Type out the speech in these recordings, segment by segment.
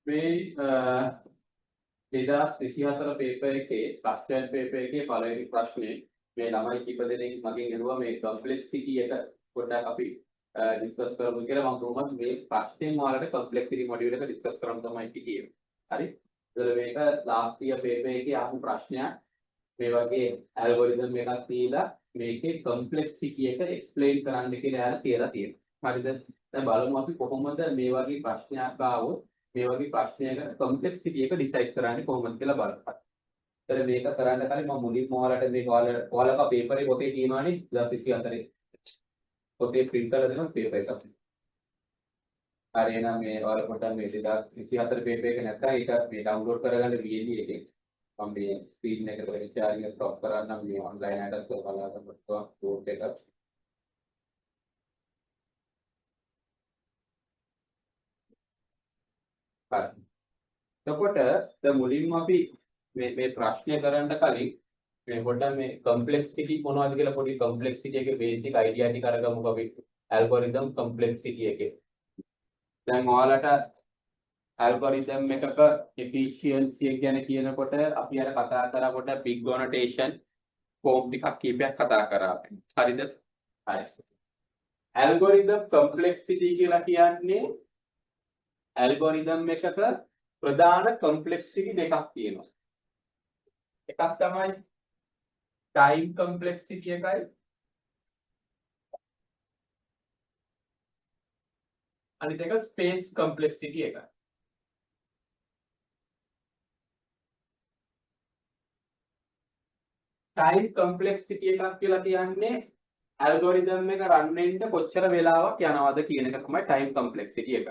මේ 2024 පේපර් එකේ structure paper එකේ පළවෙනි ප්‍රශ්නේ මේ ළමයි කීප දෙනෙක් මගෙන් ඇහුවා මේ කම්ප්ලෙක්සිටි එක පොඩ්ඩක් අපි ඩිස්කස් කරමු කියලා. මම කොහොමද මේ ප්‍රශ්නෙන් ඔයාලට කම්ප්ලෙක්සිටි මොඩියුල් එක ඩිස්කස් කරන්න තමයි කිව්වේ. හරි. ඒතර මේක ලාස්ට් ඉයර් පේපර් එකේ ආපු ප්‍රශ්නයක්. මේ වගේ ඇල්ගොරිතම් එකක් දීලා මේකේ කම්ප්ලෙක්සිටි එක එක්ස්ප්ලেইন කරන්න කියලා යාලා කියලා තියෙනවා. හරිද? දැන් බලමු අපි කොහොමද මේ වගේ ප්‍රශ්නයක් ආවොත් මේ වගේ ප්‍රශ්නයක කම්ප්ලෙක්සිටි එක ඩිසයිඩ් කරන්නේ කොහොමද කියලා බලන්න. ඒතර මේක කරන්න කලින් මම මුලින්ම ඔයාලට මේක ඔයාලගේ පේපරේ පොතේ තියෙනවානේ 2024 පොතේ print කරලා දෙනවා පේපර් එක. හරි එහෙනම් මේ ඔයාලා පොඩ්ඩක් මේ 2024 පේපර් එක නැත්නම් ඒක මේ ඩවුන්ලෝඩ් කරගන්න VLE එකේ මම මේ ස්ක්‍රීන් එක ෂෙයාරින් එක ස්ටොප් කරන්නම් මේ ඔන්ලයින් එකකට බලලා ගන්න කෝඩ් එක. හරි. එතකොට දැන් මුලින්ම අපි මේ ප්‍රශ්නය කරන්න කලින් මේ පොඩ්ඩක් මේ කම්ප්ලෙක්සිටි මොනවද කියලා පොඩි කම්ප්ලෙක්සිටි එකේ බේසික් අයිඩියා ටික අරගමුකෝ අපි ඇල්ගොරිතම් කම්ප්ලෙක්සිටි එකේ. දැන් ඔයාලට ඇල්ගොරිතම් එකක එෆිෂියන්සි එක ගැන කියනකොට අපි අර කතා කරා පොඩ්ඩක් බිග් නොටේෂන් ෆෝම් ටිකක් කීපයක් කතා කරා අපි. හරිද? හරි. ඇල්ගොරිතම් කම්ප්ලෙක්සිටි කියලා කියන්නේ ඇල්ගොරිතම් එකක ප්‍රධාන කම්ප්ලෙක්සිටි දෙකක් තියෙනවා. එකක් තමයි ටයිම් කම්ප්ලෙක්සිටි එකයි අනිත් එක ස්පේස් කම්ප්ලෙක්සිටි එකයි. ටයිම් කම්ප්ලෙක්සිටි එකක් කියලා කියන්නේ ඇල්ගොරිතම් එක රන් වෙන්න කොච්චර වෙලාවක් යනවද කියන එක තමයි ටයිම් කම්ප්ලෙක්සිටි එක.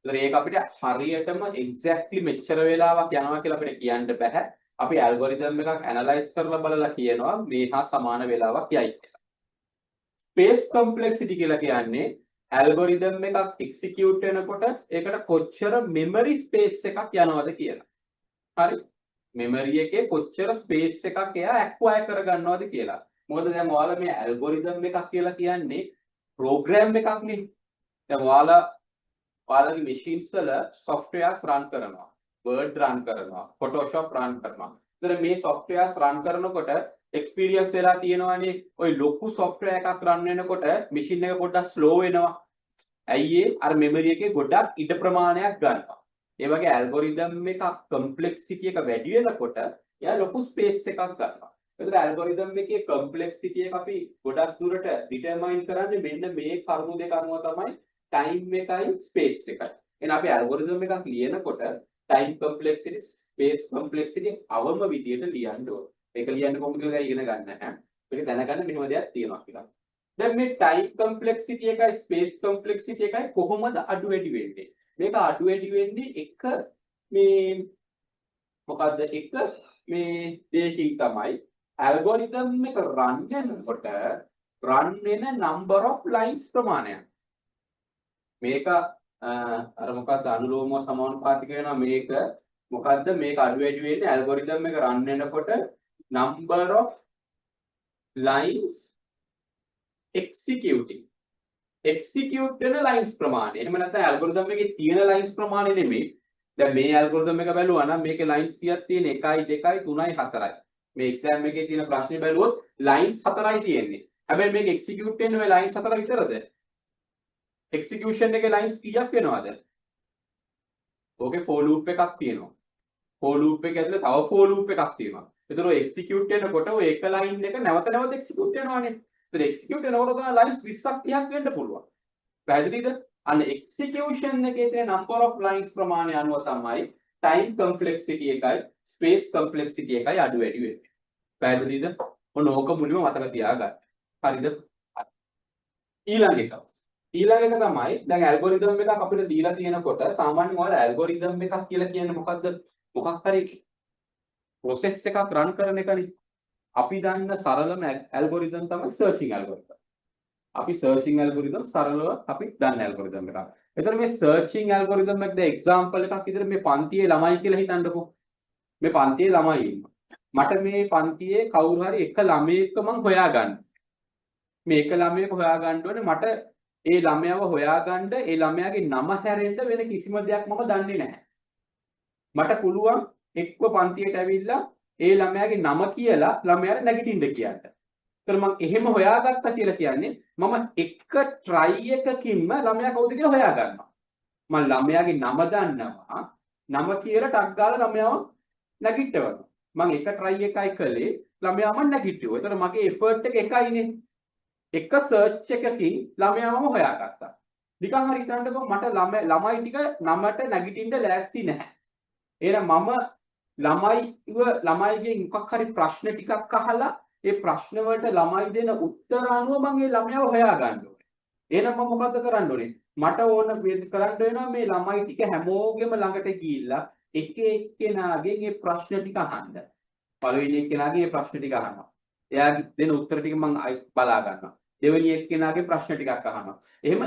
ඒතර ඒක අපිට හරියටම එක්සැක්ට්ලි මෙච්චර වෙලාවක් යනවා කියලා අපිට කියන්න බෑ. අපි ඇල්ගොරිතම් එකක් ඇනලයිස් කරලා බලලා කියනවා මේ හා සමාන වෙලාවක් යයි කියලා. ස්පේස් කම්ප්ලෙක්සිටි කියලා කියන්නේ ඇල්ගොරිතම් එකක් එක්සිකියුට් වෙනකොට ඒකට කොච්චර මෙමරි ස්පේස් එකක් යනවද කියලා. හරි. මෙමරි එකේ කොච්චර ස්පේස් එකක් එයා ඇක්වයර් කරගන්නවද කියලා. මොකද දැන් ඔයාලා මේ ඇල්ගොරිතම් එකක් කියලා කියන්නේ ප්‍රෝග්‍රෑම් එකක් නේ. දැන් ඔයාලගේ machines වල softwares run කරනවා, Word run කරනවා, Photoshop run කරනවා. ඒතර මේ softwares run කරනකොට experience වෙලා තියෙනවානේ ওই ලොකු software එකක් run වෙනකොට machine එක පොඩ්ඩක් slow වෙනවා. ඇයි ඒ? අර memory එකේ ගොඩක් ඉඩ ප්‍රමාණයක් ගන්නවා. ඒ වගේ algorithm එකක් complexity එක වැඩි වෙනකොට එයා ලොකු space එකක් ගන්නවා. ඒතර algorithm එකේ complexity එක අපි ගොඩක් දුරට determine කරන්නේ මෙන්න මේ කරුණු දෙක අනුව තමයි time එකයි space එකයි. එහෙනම් අපි algorithm එකක් ලියනකොට time complexity space complexity අවම විදියට ලියන්න ඕනේ. ඒක ලියන්න කොහොමද කියලා ඉගෙන ගන්න ඈ. ඒක දැනගන්න මෙහෙම දෙයක් තියෙනවා කියලා. දැන් මේ time complexity එකයි space complexity එකයි කොහොමද අඩු වැඩි වෙන්නේ? මේක අඩු වැඩි වෙන්නේ එක මේ මොකද්ද එක මේ දෙයකින් තමයි algorithm එක run කරනකොට run වෙන number of lines ප්‍රමාණය. මේක අර මොකක්ද අනුලෝම සමානුපාතික වෙනවා මේක මොකද්ද මේක අඩු වැඩි වෙන්නේ ඇල්ගොරිතම් එක රන් වෙනකොට number of lines execute වෙන lines ප්‍රමාණය. එහෙම නැත්නම් ඇල්ගොරිතම් එකේ තියෙන lines ප්‍රමාණය නෙමෙයි. දැන් මේ ඇල්ගොරිතම් එක බැලුවා නම් මේකේ lines කීයක් තියෙන 1 2 3 4යි. මේ exam එකේ තියෙන ප්‍රශ්නේ බැලුවොත් lines 4යි තියෙන්නේ. හැබැයි මේක execute වෙන්නේ ඔය lines 4 විතරද? execution එකේ lines කීයක් වෙනවද? ඕකේ for loop එකක් තියෙනවා. for loop එක ඇතුලේ තව for loop එකක් තියෙනවා. ඒතර ඔය execute වෙනකොට ඔය එක line එක නැවත නැවත execute වෙනවානේ. ඒතර execute වෙනකොට තමයි lines 20ක් 30ක් වෙන්න පුළුවන්. පැහැදිලිද? අන්න execution එකේ තියෙන number of lines ප්‍රමාණය අනුව තමයි time complexity එකයි space complexity එකයි අඩු වැඩි වෙන්නේ. පැහැදිලිද? ඔන්න ඕක මුලින්ම මතක තියාගන්න. හරිද? ඊළඟ එක තමයි දැන් ඇල්ගොරිතම් එකක් අපිට දීලා තියෙනකොට සාමාන්‍යයෙන් ඔයාලා ඇල්ගොරිතම් එකක් කියලා කියන්නේ මොකද්ද? මොකක් හරි process එකක් run කරන එකනේ. අපි දන්න සරලම ඇල්ගොරිතම් තමයි searching algorithm. අපි searching algorithm සරලව අපි දන්න ඇල්ගොරිතම් එකක්. එතකොට මේ searching algorithm එකද example එකක් විදිහට මේ පන්තියේ ළමයි කියලා හිතන්නකෝ. මේ පන්තියේ ළමයි ඉන්නවා. මට මේ පන්තියේ කවුරු හරි එක ළමයෙක්ව මම හොයාගන්න. මේ එක ළමයෙක් හොයාගන්න ඕනේ මට ඒ ළමයාව හොයාගන්න ඒ ළමයාගේ නම හැරෙන්න වෙන කිසිම දෙයක් මම දන්නේ නැහැ. මට පුළුවන් එක්ක පන්තියට ඇවිල්ලා ඒ ළමයාගේ නම කියලා ළමයාට නැගිටින්න කියන්න. ඒතර මම එහෙම හොයාගත්තා කියලා කියන්නේ මම එක try එකකින්ම ළමයා කවුද කියලා හොයා ගන්නවා. මම ළමයාගේ නම දන්නවා. නම කියලා ටක් ගාලා ළමයාව නැගිටවනවා. මම එක try එකයි කළේ ළමයාම නැගිටුවා. ඒතර මගේ effort එක එකයිනේ. එක search එකකින් ළමයාවම හොයාගත්තා. නිකන් හරි හිතන්නකෝ මට ළමයි ටික නමට නැගිටින්න ලෑස්ති නැහැ. එහෙනම් මම ළමයිගෙන් මොකක් හරි ප්‍රශ්න ටිකක් අහලා ඒ ප්‍රශ්න වලට ළමයි දෙන උත්තර අනුව මම ඒ ළමයාව හොයා ගන්න ඕනේ. එහෙනම් මම මොකද කරන්න ඕනේ? මට ඕන කරන්න වෙනවා මේ ළමයි ටික හැමෝගෙම ළඟට ගිහිල්ලා එක එක්කෙනාගෙන් මේ ප්‍රශ්න ටික අහන්න. පළවෙනි එක්කෙනාගෙන් මේ ප්‍රශ්න ටික අහනවා. එයා දෙන උත්තර ටික මම බලා ගන්නවා. දෙවෙනි එක්කෙනාගේ ප්‍රශ්න ටිකක් අහනවා. එහෙම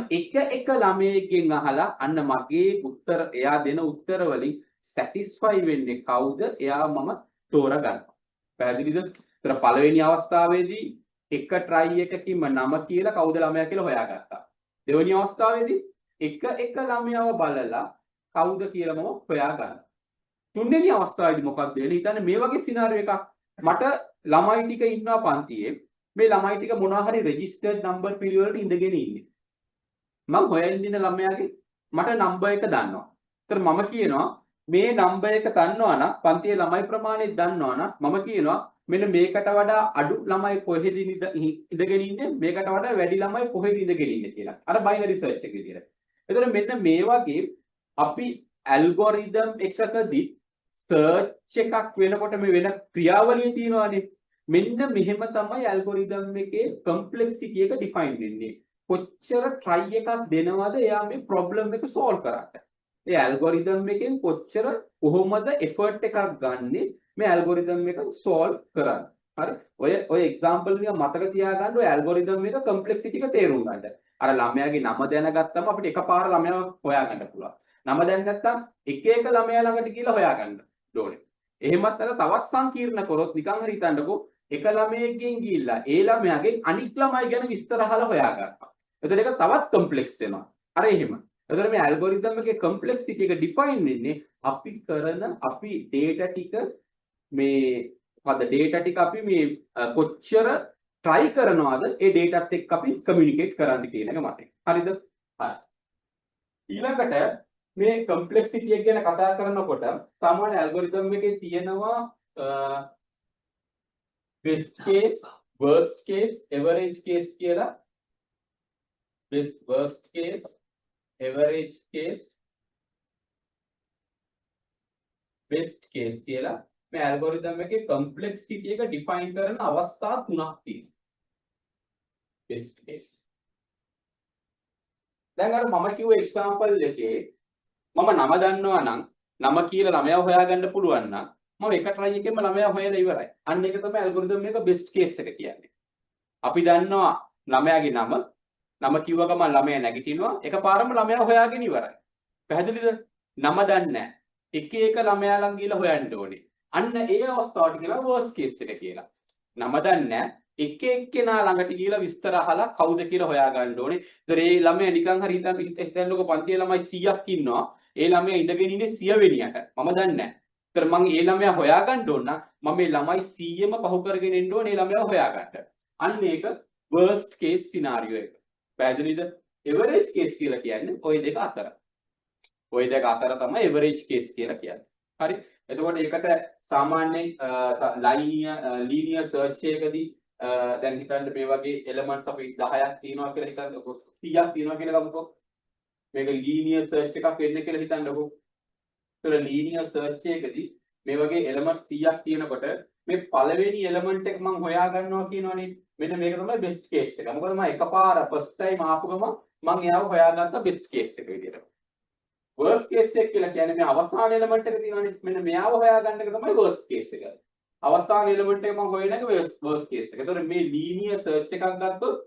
එක ළමයෙක්ගෙන් අහලා අන්න මගේ උත්තර එයා දෙන උත්තර වලින් සැටිස්ෆයි වෙන්නේ කවුද? එයා මම තෝරගන්නවා. පැහැදිලිද? ඒතර පළවෙනි අවස්ථාවේදී එක try එකකින්ම නම කියලා කවුද ළමයා කියලා හොයාගත්තා. දෙවෙනි අවස්ථාවේදී එක ළමයාව බලලා කවුද කියලා මම හොයාගන්නවා. තුන්වෙනි අවස්ථාවේදී මොකක්ද වෙන්නේ? හිතන්න මේ වගේ සිනාරියෝ එකක්. මට ළමයි ටික ඉන්නවා පන්තියේ. මේ ළමයි ටික මොනවා හරි රෙජිස්ටර්ඩ් නම්බර් පිළිවෙලට ඉඳගෙන ඉන්නේ. මම හොයන් ඉන්න ළමයාගේ මට නම්බර් එක දන්නවා. ඒතර මම කියනවා මේ නම්බර් එක දන්නවා නම් පන්තියේ ළමයි ප්‍රමාණය දන්නවා නම් මම කියනවා මෙන්න මේකට වඩා අඩු ළමයි කොහෙද ඉඳගෙන ඉන්නේ මේකට වඩා වැඩි ළමයි කොහෙද ඉඳගෙන ඉන්නේ කියලා. අර බයිනරි සර්ච් එක විදියට. එතකොට මෙන්න මේ වගේ අපි ඇල්ගොරිතම් එකකදී සර්ච් එකක් වෙනකොට මේ වෙන ක්‍රියාවලිය තියෙනවානේ. මෙන්න මෙහෙම තමයි ඇල්ගොරිතම් එකේ කම්ප්ලෙක්සිටි එක ඩිෆයින් වෙන්නේ. කොච්චර try එකක් දෙනවද එයා මේ ප්‍රොබ්ලම් එක solve කරන්න. ඒ ඇල්ගොරිතම් එකෙන් කොච්චර කොහොමද effort එකක් ගන්නෙ මේ ඇල්ගොරිතම් එක solve කරන්න. හරි. ඔය example එක මතක තියාගන්න ඔය ඇල්ගොරිතම් එක complexity එක තේරුම් ගන්න. අර ළමයාගේ නම දැනගත්තම අපිට එකපාර ළමයාව හොයාගන්න පුළුවන්. නම දැන නැත්නම් එක ළමයා ළඟට ගිහලා හොයාගන්න ඕනේ. එහෙමත් නැත්නම් තවත් සංකීර්ණ කරොත් නිකන් හරි හිතන්නකෝ එක ළමයෙක්ගෙන් ගිහිල්ලා ඒ ළමයාගෙන් අනිත් ළමයි ගැන විස්තර අහලා හොයාගන්නවා. එතකොට ඒක තවත් කොම්ප්ලෙක්ස් වෙනවා. අර එහෙම. එතකොට මේ ඇල්ගොරිතම් එකේ කොම්ප්ලෙක්සිටි එක ඩිෆයින් වෙන්නේ අපි data ටික මේ data ටික අපි මේ කොච්චර try කරනවද ඒ dataත් එක්ක අපි communicate කරන්න කියන එක මතයි. හරිද? හරි. ඊළඟට මේ කොම්ප්ලෙක්සිටි එක ගැන කතා කරනකොට සාමාන්‍ය ඇල්ගොරිතම් එකේ තියෙනවා best case, worst case, average case කියලා. worst case, average case, best case කියලා මේ ඇල්ගොරිතම් එකේ කොම්ප්ලෙක්සිටි එක ඩිෆයින් කරන අවස්ථා තුනක් තියෙනවා. best case. දැන් අර මම කිව්ව එක්සැම්පල් එකේ මම නම දන්නවා නම් නම කියලා ළමයා හොයාගන්න පුළුවන් නම් මම එක try එකෙන්ම ළමයා හොයලා ඉවරයි. අන්න ඒක තමයි ඇල්ගොරිතම් එක best case එක කියන්නේ. අපි දන්නවා ළමයාගේ නම කිව්ව ගමන් ළමයා නැගිටිනවා එකපාරම ළමයා හොයාගෙන ඉවරයි. පැහැදිලිද? නම දන්නේ නැහැ. එක ළමයා ළඟ ගිහලා හොයන්න ඕනේ. අන්න ඒ අවස්ථාවට කියනවා worst case එක කියලා. නම දන්නේ නැහැ. එක එක්කෙනා ළඟට ගිහලා විස්තර අහලා කවුද කියලා හොයා ගන්න ඕනේ. ඒතර ඒ ළමයා නිකන් හරි හිතන්නකො පන්තියේ ළමයි 100ක් ඉන්නවා. ඒ ළමයා ඉඳගෙන ඉන්නේ 100 වෙනියට. මම දන්නේ නැහැ. ඒතර මම ඒ ළමයා හොයා ගන්න ඕන නම් මම මේ ළමයි 100ම පහු කරගෙන එන්න ඕනේ ඒ ළමයාව හොයා ගන්න. අන්න ඒක worst case scenario එක. පැහැදිලිද? average case කියලා කියන්නේ ওই දෙක අතර. ওই දෙක අතර තමයි average case කියලා කියන්නේ. හරි. එතකොට ඒකට සාමාන්‍යයෙන් linear search එකකදී දැන් හිතන්න මේ වගේ elements අපි 10ක් තියෙනවා කියලා හිතන්නකො 30ක් තියෙනවා කියලා ගමුකෝ. මේක linear search එකක් වෙන්න කියලා හිතන්නකො. ඒතර linear search එකකදී මේ වගේ elements 100ක් තියෙනකොට මේ පළවෙනි element එක මම හොයා ගන්නවා කියනවනේ. මෙන්න මේක තමයි best case එක. මොකද මම එකපාර first time ආපු ගමන් මම එයාව හොයාගත්ත best case එක විදියට. worst case එක කියලා කියන්නේ මේ අවසාන element එක තියෙනවනේ. මෙන්න මෙයාව හොයාගන්න එක තමයි worst case එක. අවසාන element එක මම හොයන එක worst case එක. ඒතකොට මේ linear search එකක් ගත්තොත්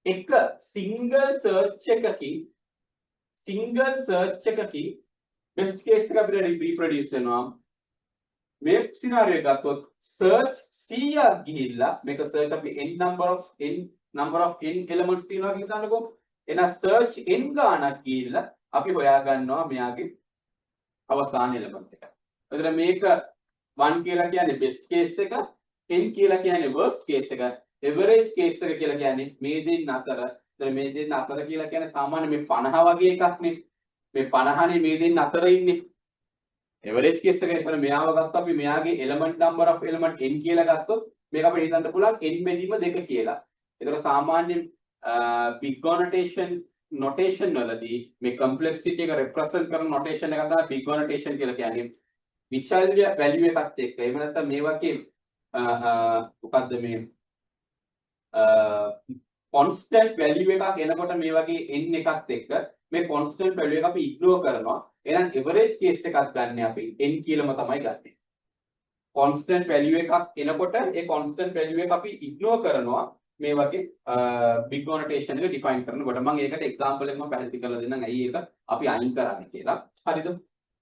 එක single search එකකින් best case එක අපිට reproduce වෙනවා. මේ scenario එක ගත්තොත් search 100ක් ගිහිල්ලා මේක search අපි n number of n elements තියෙනවා කියලා හිතන්නකෝ. එහෙනම් search n ගානක් ගිහිල්ලා අපි හොයා ගන්නවා මෙයාගේ අවසාන element එක. එතන මේක 1 කියලා කියන්නේ best case එක, n කියලා කියන්නේ worst case එක, average case එක කියලා කියන්නේ මේ දෙන්න අතර. එතන මේ දෙන්න අතර කියලා කියන්නේ සාමාන්‍ය මේ 50 වගේ එකක් නේ. මේ 50නේ මේ දෙන්න අතර ඉන්නේ. average case එක. එතන මෙයාව ගත්ත අපි මෙයාගේ element number of element n කියලා ගත්තොත් මේක අපිට හිතන්න පුළුවන් n බෙදීම 2 කියලා. එතකොට සාමාන්‍ය big O notation වලදී මේ complexity එක represent කරන notation එක තමයි big O notation කියලා කියන්නේ. විචල්්‍ය value එකත් එක්ක. එහෙම නැත්නම් මේ වගේ මොකද්ද මේ constant value එකක් එනකොට මේ වගේ n එකත් එක්ක මේ constant value එක අපි ignore කරනවා. එහෙනම් average case එකක් ගන්න අපි n කියලාම තමයි ගන්නෙ. constant value එකක් එනකොට ඒ constant value එක අපි ignore කරනවා මේ වගේ big O notation එක define කරනකොට. මම ඒකට example එකක් මම පැහැදිලි කරලා දෙන්නම් ඇයි ඒක අපි අයින් කරන්නේ කියලා. හරිද?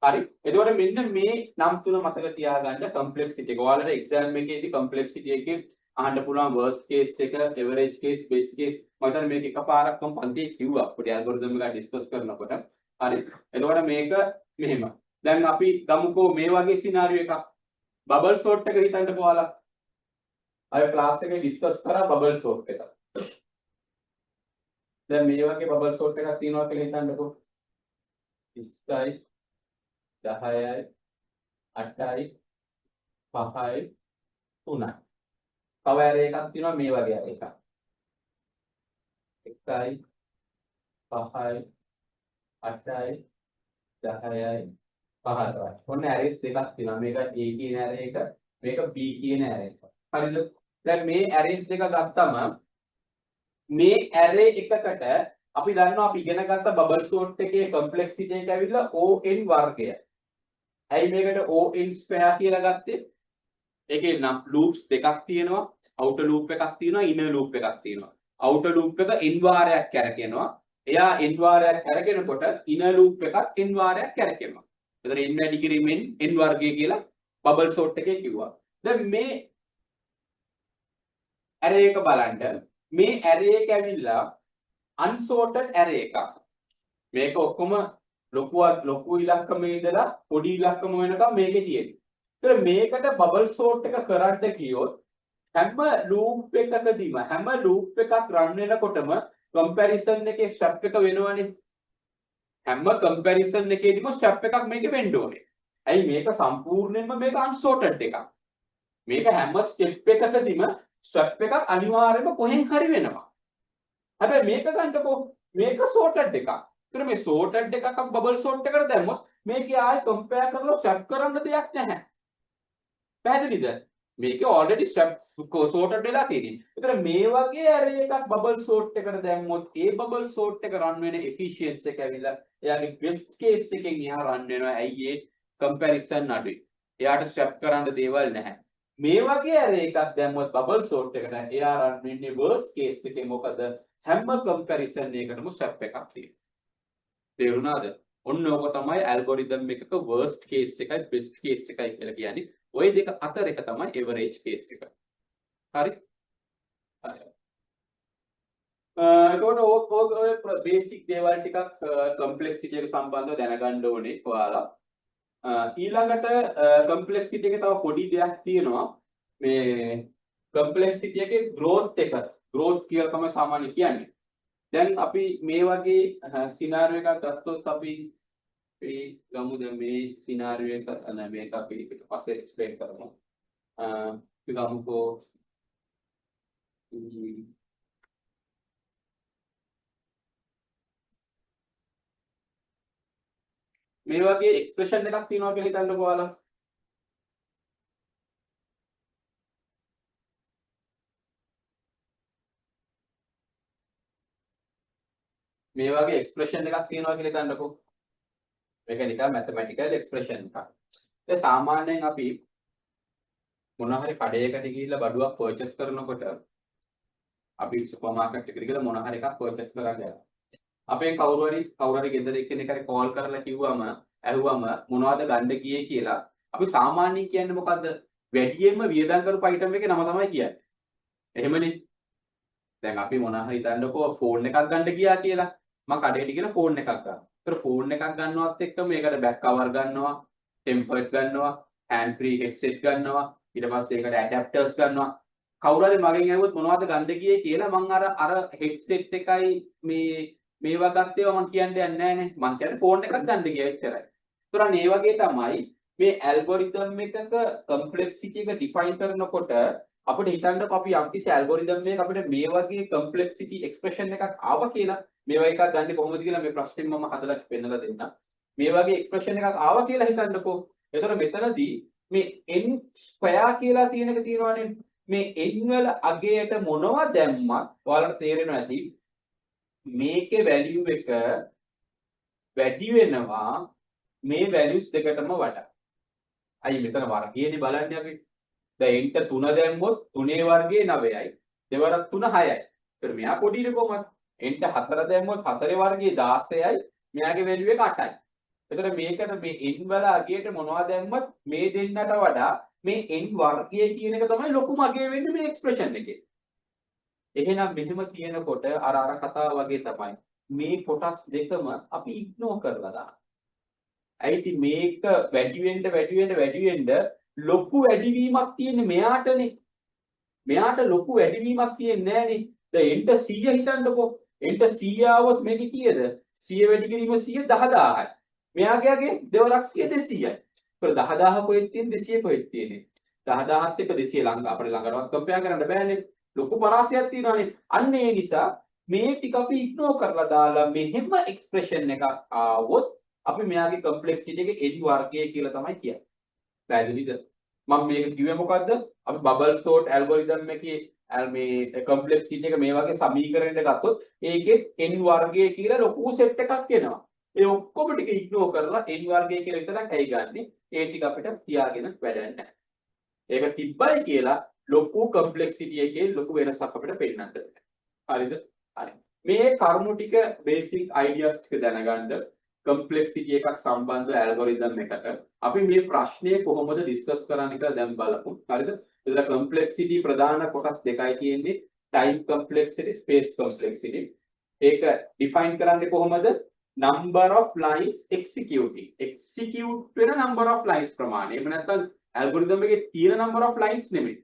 හරි. එතකොට මෙන්න මේ නම් තුන මතක තියාගන්න complexity එක. ඔයාලට exam එකේදී complexity එකේ අහන්න පුළුවන් worst case එක, average case, best case. මම හිතන්නේ මේක එකපාරක් මම පන්තියේ කිව්වා පොඩි algorithm එකක් discuss කරනකොට. හරි. එතකොට මේක මෙහෙම. දැන් අපි ගමුකෝ මේ වගේ scenario එකක්. bubble sort එක හිතන්නකෝ ඔයාලා. අය ක්ලාස් එකේ discuss කරා bubble sort එක. දැන් මේ වගේ bubble sort එකක් තියෙනවා කියලා හිතන්නකෝ. 20යි 10යි 8යි 5යි 3යි. තව ඇරේ එකක් තියෙනවා මේ වගේ ඇරේ එකක්. 1යි 5යි 8යි 10යි 15යි. ඔන්න ඇරේස් දෙකක් තියෙනවා. මේක A කියන ඇරේ එක, මේක B කියන ඇරේ එක. හරිද? දැන් මේ ඇරේස් දෙක ගත්තම මේ ඇරේ එකකට අපි දන්නවා අපි ඉගෙන ගත්ත බබල් සෝට් එකේ complexity එක ඇවිල්ලා ON වර්ගය. ඇයි මේකට ON square කියලා ගත්තේ? ඒකේ නම් loops දෙකක් තියෙනවා. outer loop එකක් තියෙනවා, inner loop එකක් තියෙනවා. outer loop එක n වාරයක් කැරකෙනවා. එයා n වාරයක් කැරකෙනකොට inner loop එකක් n වාරයක් කැරකෙනවා. එතන n වැඩි කිරීමෙන් n වර්ගය කියලා බබල් සෝට් එකේ කිව්වා. දැන් මේ array එක බලන්න. මේ array එක ඇවිල්ලා unsorted array එකක්. මේක ඔක්කොම ලොකු ඉලක්කමේ ඉඳලා පොඩි ඉලක්කම වෙනකම් මේකේ තියෙන්නේ. ඒතර මේකට බබල් සෝට් එක කරන්න කියොත් හැම ලූප් එකකදීම හැම ලූප් එකක් රන් වෙනකොටම කම්පැරිසන් එකේ ස්ටෙප් එක වෙනවනේ. හැම කම්පැරිසන් එකේදීම ස්ටෙප් එකක් මේකේ වෙන්න ඕනේ. ඇයි මේක සම්පූර්ණයෙන්ම මේක unsorted එකක්. මේක හැම ස්ටෙප් එකකදීම ස්ටෙප් එකක් අනිවාර්යයෙන්ම කොහෙන් හරි වෙනවා. හැබැයි මේක ගන්නකො මේක sorted එකක්. ඒතර මේ sorted එකක් අපි බබල් සෝට් එකට දැම්මොත් මේකේ ආයි කම්පෙයාර් කරලා ස්ටෙප් කරන්න දෙයක් නැහැ. පැහැදිලිද? මේකේ already step sorted වෙලා තියෙන්නේ. ඒතර මේ වගේ array එකක් bubble sort එකට දැම්මොත් ඒ bubble sort එක run වෙන efficiency එක ඇවිල්ලා එයාගේ best case එකෙන් එහා run වෙනවා. ඇයි ඒ comparison අඩුයි. එයාට step කරන්න දේවල් නැහැ. මේ වගේ array එකක් දැම්මොත් bubble sort එකට එයා run වෙන්නේ worst case එකේ. මොකද හැම comparison එකකටම step එකක් තියෙනවා. තේරුණාද? ඔන්න ඕක තමයි algorithm එකක worst case එකයි best case එකයි කියලා කියන්නේ. ওই දෙක අතර එක තමයි average case එක. හරි? හරි. එතකොට ඔය බේසික් දේවල් ටිකක් complexity එක සම්බන්ධව දැනගන්න ඕනේ ඔයාලා. ඊළඟට complexity එකේ තව පොඩි දෙයක් තියෙනවා. මේ complexity එකේ growth එක. growth කියලා තමයි සාමාන්‍ය කියන්නේ. දැන් අපි මේ වගේ scenario එකක් ගත්තොත් අපි ගමු දැන් මේ scenario එක මේක අපි ඊට පස්සේ explain කරමු. අපි ගමුකෝ මේ වගේ expression එකක් තියෙනවා කියලා හිතන්නකෝ ඔයාලා. මේ වගේ expression එකක් තියෙනවා කියලා හිතන්නකෝ. මේක නිකන් mathematical expression එකක්. ඒ සාමාන්‍යයෙන් අපි මොන හරි කඩේකට ගිහිල්ලා බඩුවක් purchase කරනකොට අපි සුපර් මාකට් එකට ගිහලා මොන හරි එකක් purchase කරන්න යනවා. අපේ කවුරු හරි ගෙදර එක්කෙනෙක් හරි call කරලා කිව්වම ඇහුවම මොනවද ගන්න ගියේ කියලා අපි සාමාන්‍යයෙන් කියන්නේ මොකද්ද? වැඩියෙන්ම වියදම් කරපු item එකේ නම තමයි කියන්නේ. එහෙමනේ. දැන් අපි මොන හරි හිතන්නකෝ ෆෝන් එකක් ගන්න ගියා කියලා. මම කඩේට ගිහලා ෆෝන් එකක් ගන්නවා. ඒතර ෆෝන් එකක් ගන්නවත් එක්ක මේකට බෑක් කවර් ගන්නවා. ටෙම්පර්ඩ් ගන්නවා, hand free headset ගන්නවා, ඊට පස්සේ ඒකට adapters ගන්නවා. කවුරු හරි මගෙන් ඇහුවොත් මොනවද ගන්න ගියේ කියලා මම අර headset එකයි මේවා ගත්තේවා මම කියන්න යන්නේ නැහනේ. මම කියන්නේ ෆෝන් එකක් ගන්න ගියා එච්චරයි. ඒතරම් මේ වගේ තමයි මේ ඇල්ගොරිතම් එකක කම්ප්ලෙක්සිටි එක ඩිෆයින් කරනකොට අපිට හිතන්නකො අපි යම්කිසි ඇල්ගොරිතම් එකක අපිට මේ වගේ කම්ප්ලෙක්සිටි එක්ස්ප්‍රෙෂන් එකක් ආවා කියලා මේවා එකක් ගන්න කොහොමද කියලා මේ ප්‍රශ්නේ මම හදලා පෙන්නලා දෙන්නම්. මේ වගේ එක්ස්ප්‍රෙෂන් එකක් ආවා කියලා හිතන්නකො. එතකොට මෙතනදී මේ n ස්ක්වයර් කියලා තියෙන එක තියෙනවානේ. මේ n වල අගයට මොනවා දැම්මත් ඔයාලට තේරෙනවා ඇති මේකේ වැලියු එක වැඩි වෙනවා මේ වැලියුස් දෙකටම වඩා. අයි මෙතන වර්ගයනේ බලන්නේ අපි. දැන් n ට 3 දැම්මොත් 3 වර්ගයේ 9යි. දෙවරක් 3 6යි. ඒතර මෙයා පොඩිනේ කොහමද? n ට 4 දැම්මොත් 4 වර්ගයේ 16යි. මෙයාගේ වැලියු එක 8යි. එතකොට මේකට මේ n වල අගයට මොනවා දැම්මත් මේ දෙන්නට වඩා මේ n වර්ගය කියන එක තමයි ලොකුම අගය වෙන්නේ මේ එක්ස්ප්‍රෙෂන් එකේ. එහෙනම් මෙහෙම කියනකොට අර කතාව වගේ තමයි. මේ කොටස් දෙකම අපි ඉග්නෝර් කරලා දානවා. ඇයි ඉතින් මේක වැඩි වෙන්න ලොකු වැඩිවීමක් තියෙන්නේ මෙයාටනේ. මෙයාට ලොකු වැඩිවීමක් තියෙන්නේ නැහනේ. දැන් n ට 100 හිතන්නකෝ. n ට 100 ආවොත් මේකේ කීයද? 100 වැඩි කිරීම 100 10000යි. මෙයාගේ දෙවරක් 100 200යි. ඒතකොට 10000 කොහෙද තියෙන්නේ 200 කොහෙද තියෙන්නේ? 10000ත් එක්ක 200 ළඟ අපිට ළඟටවත් කම්පෙයාර් කරන්න බෑනේ. ලොකු පරාසයක් තියෙනවානේ. අන්න ඒ නිසා මේ ටික අපි ඉග්නෝර් කරලා දාලා මෙහෙම එක්ස්ප්‍රෙෂන් එකක් ආවොත් අපි මෙයාගේ කම්ප්ලෙක්සිටි එක n වර්ගය කියලා තමයි කියන්නේ. පැහැදිලිද? මම මේක කිව්වේ මොකද්ද? අපි බබල් සෝට් ඇල්ගොරිතම් එකේ මේ කම්ප්ලෙක්සිටි එක මේ වගේ සමීකරණයකට ගත්තොත් ඒකෙත් n වර්ගය කියලා ලොකු සෙට් එකක් එනවා. ඒ ඔක්කොම ටික ඉග්නෝර් කරලා n වර්ගය කියලා විතරක් ඇයි ගන්නෙ? ඒ ටික අපිට තියාගෙන වැඩක් නැහැ. ඒක තිබ්බයි කියලා ලොකු කම්ප්ලෙක්සිටි එකේ ලොකු වෙනසක් අපිට පෙන්නන්න බෑ. හරිද? හරි. මේ කරුණු ටික බේසික් අයිඩියාස් ටික දැනගන්න කම්ප්ලෙක්සිටි එකක් සම්බන්ධ ඇල්ගොරිතම් එකක අපි මේ ප්‍රශ්නය කොහොමද ඩිස්කස් කරන්න කියලා දැන් බලමු. හරිද? එතන කම්ප්ලෙක්සිටි ප්‍රධාන කොටස් දෙකයි තියෙන්නේ. Time complexity, space complexity. ඒක ඩිෆයින් කරන්නේ කොහොමද? number of lines executing. execute වෙන number of lines ප්‍රමාණය. එහෙම නැත්නම් ඇල්ගොරිතම් එකේ තියෙන number of lines නෙමෙයි.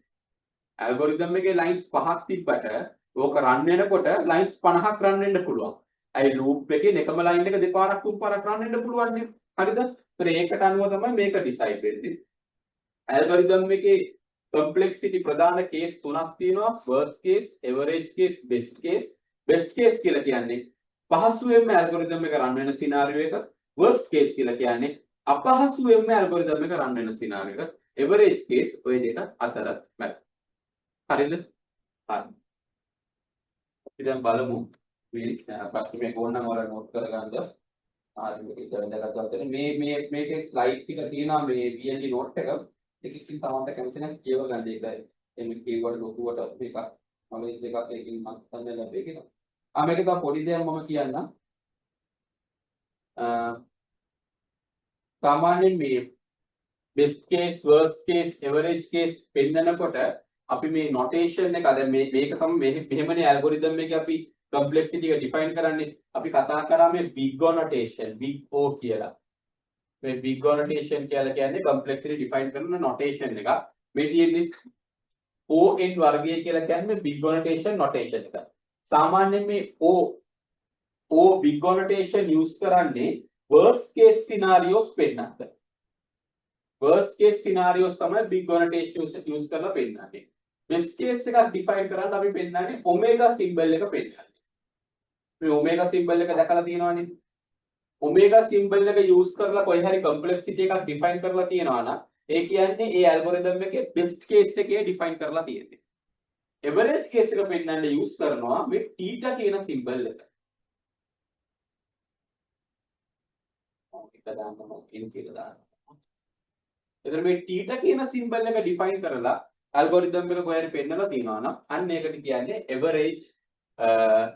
ඇල්ගොරිතම් එකේ lines 5ක් තිබ්බට ඕක run වෙනකොට lines 50ක් run වෙන්න පුළුවන්. අයි loop එකේ එකම line එක දෙපාරක් තුන් පාරක් run වෙන්න පුළුවන් නේ. හරිද? ඒතර ඒකට අනුව තමයි මේක decide වෙන්නේ. ඇල්ගොරිතම් එකේ complexity ප්‍රධාන case තුනක් තියෙනවා. worst case, average case, best case. best case කියලා කියන්නේ පහසුවෙන්ම ඇල්ගොරිතම් එක run වෙන සිනාරියෝ එක. worst case කියලා කියන්නේ අපහසුවෙන්ම ඇල්ගොරිතම් එක run වෙන සිනාරියෝ එක. average case ඔය දෙක අතර මැද. හරිද? හරි. අපි දැන් බලමු මේ ප්‍රශ්නේ මේක ඕනනම් ඔයාලා නෝට් කරගන්න. මේක දැනගත්තා මේකේ ස්ලයිඩ් ටික තියෙනවා මේ VLE නෝට් එක. ඒක ඉතින් තමන්ට කැමති නම් කියව ගන්න ඒකයි. එමේ කීවර්ඩ් ලොකුවට මේක නෝලෙජ් එකක් ඒකකින් මම ගන්න ලැබෙයි කියලා. මේක තව පොඩි දෙයක් මම කියන්නම්. සාමාන්‍යයෙන් මේ best case, worst case, average case පෙන්නනකොට අපි මේ notation එක දැන් මේක තමයි මෙහෙමනේ ඇල්ගොරිතම් එකේ අපි complexity එක define කරන්නේ. අපි කතා කරා මේ big O notation, big O කියලා. මේ big O notation කියලා කියන්නේ complexity define කරන notation එක. මේ තියෙන්නේ ON වර්ගය කියලා කියන්නේ big O notation notation එක. සාමාන්‍යයෙන් මේ O big O notation use කරන්නේ worst case scenarios පෙන්නන්න. worst case scenarios තමයි big O notation use කරලා පෙන්නන්නේ. best case එකක් define කරන්න අපි පෙන්නන්නේ omega symbol එක පෙන්නන්නේ. මේ omega symbol එක දැකලා තියෙනවනේ. omega symbol එක use කරලා කොයි හරි complexity එකක් define කරලා තියෙනවා නම් ඒ කියන්නේ ඒ algorithm එකේ best case එකේ define කරලා තියෙන්නේ. average case එක පෙන්නන්න use කරනවා මේ theta කියන symbol එක. ඒක දාන්නම in කියලා දාන්න. එතන මේ theta කියන symbol එක define කරලා algorithm එක කොහේ හරි පෙන්නලා තියෙනවා නම් අන්න ඒකට කියන්නේ average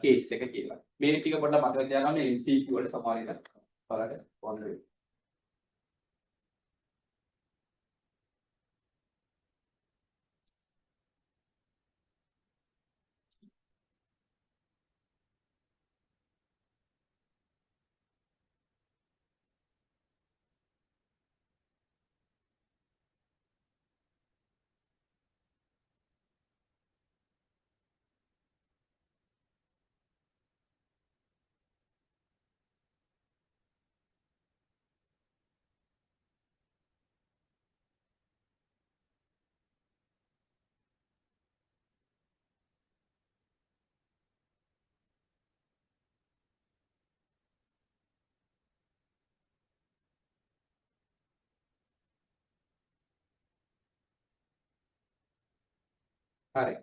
case එක කියලා. මේ ටික පොඩ්ඩක් මතක තියාගන්න MCQ වල සමහර ඉන්න බලන්න ඕන වෙයි. හරි.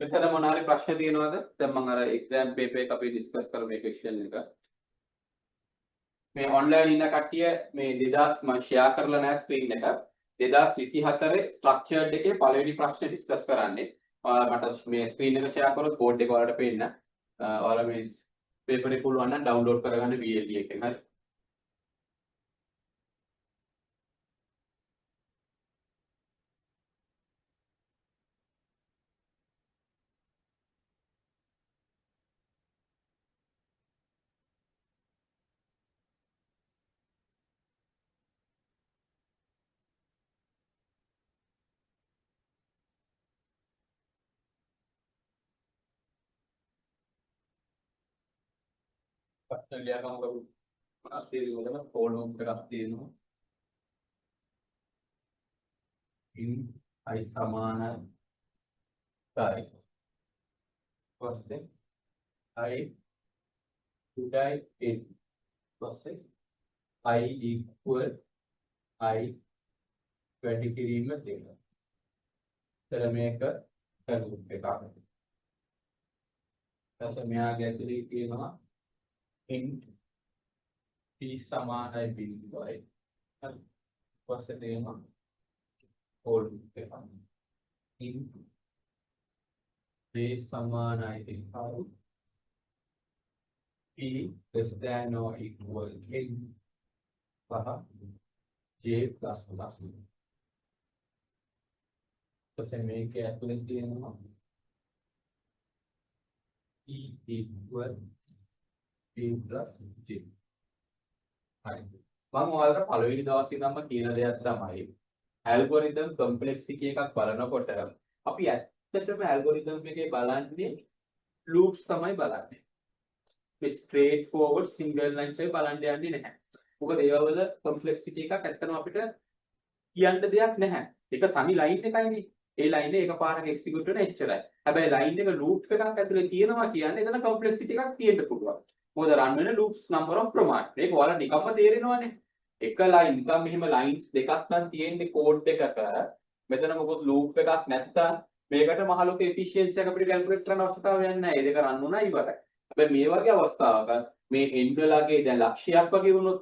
මෙතන මොනවාරි ප්‍රශ්න තියෙනවද? දැන් මම අර එක්සෑම් පේපර් එක අපි ඩිස්කස් කරමු මේ ක්වෙස්චන් එක. මේ ඔන්ලයින් ඉන්න කට්ටිය මේ 2000 මම ෂෙයා කරලා නැහැ ස්ක්‍රීන් එක. 2024 ස්ට්‍රක්චර්ඩ් එකේ පළවෙනි ප්‍රශ්නේ ඩිස්කස් කරන්නේ. මට මේ ස්ක්‍රීන් එක ෂෙයා කරොත් බෝඩ් එක ඔයාලට පේන්න. ඔයාලා මේ පේපර් එක පුළුවන් නම් ඩවුන්ලෝඩ් කරගන්න VLE එකෙන්. හරි. ප්‍රශ්න ලියාගමු. මොනවද තියෙන්නේ? ෆෝල් ලූප් එකක් තියෙනවා. in i සමානයි පස්සේ i උඩයි n පස්සේ i equal i වැඩි කිරීම දෙක. එතන මේක ලූප් එකක්. ඊට මෙයාගේ ඇතුලේ තියෙනවා int t සමානයි බිඳුවයි. හරි. පස්සේ තියෙනවා ෆෝල් ලූප් එකක්. int j සමානයි දෙකයි. p less than or equal n සහ j plus plus. පස්සේ මේකේ ඇතුලේ තියෙනවා e equal p plus j. හරි. මම ඔයාලට පළවෙනි දවසේ ඉඳන්ම කියන දෙයක් තමයි ඇල්ගොරිතම් කම්ප්ලෙක්සිටි එකක් බලනකොට අපි ඇත්තටම ඇල්ගොරිතම් එකේ බලන්නේ ලූප්ස් තමයි බලන්නේ. මේ ස්ට්‍රේට් ෆෝවර්ඩ් සිංගල් ලයින්ස් එක බලන්න යන්නේ නැහැ. මොකද ඒ වල කම්ප්ලෙක්සිටි එකක් ඇත්තටම අපිට කියන්න දෙයක් නැහැ. ඒක තනි ලයින් එකයිනේ. ඒ ලයින් එක එකපාරක එක්සිකියුට් වෙන එච්චරයි. හැබැයි ලයින් එක ලූප් එකක් ඇතුලේ තියෙනවා කියන්නේ එතන කම්ප්ලෙක්සිටි එකක් තියෙන්න පුළුවන්. මොකද රන් වෙන ලූප්ස් නම්බර් ඔෆ් ප්‍රමාණය. මේක ඔයාලා නිකම්ම තේරෙනවානේ. එක ලයින් නිකම් මෙහෙම ලයින්ස් දෙකක් නම් තියෙන්නේ කෝඩ් එකක. මෙතන මොකද ලූප් එකක් නැත්තම් මේකට මහ ලොකු එෆිෂියන්සි එකක් අපිට කැල්කියුලේට් කරන්න අවශ්‍යතාවයක් නැහැ. ඒ දෙක රන් වුණා ඉවරයි. හැබැයි මේ වගේ අවස්ථාවක මේ end වලගේ දැන් ලක්ෂයක් වගේ වුණොත්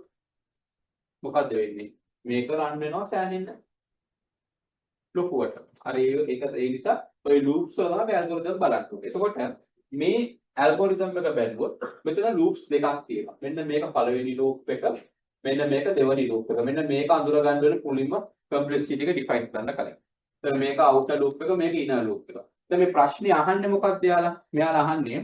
මොකද වෙන්නේ? මේක රන් වෙනවා සෑහෙන්න ලොකුවට. හරි ඒක ඒ නිසා ඔය ලූප්ස් වල තමයි ඇල්ගොරිතම් බලන්න ඕනේ. එතකොට මේ ඇල්ගොරිතම් එක බැලුවොත් මෙතන ලූප්ස් දෙකක් තියෙනවා. මෙන්න මේක පළවෙනි ලූප් එක. මෙන්න මේක දෙවෙනි ලූප් එක. මෙන්න මේක අඳුර ගන්න වෙන මුලින්ම කම්ප්ලෙක්සිටි එක ඩිෆයින් කරන්න කලින්. එතන මේක outer loop එක මේක inner loop එක. දැන් මේ ප්‍රශ්නේ අහන්නේ මොකක්ද යාලා? මෙයාලා අහන්නේ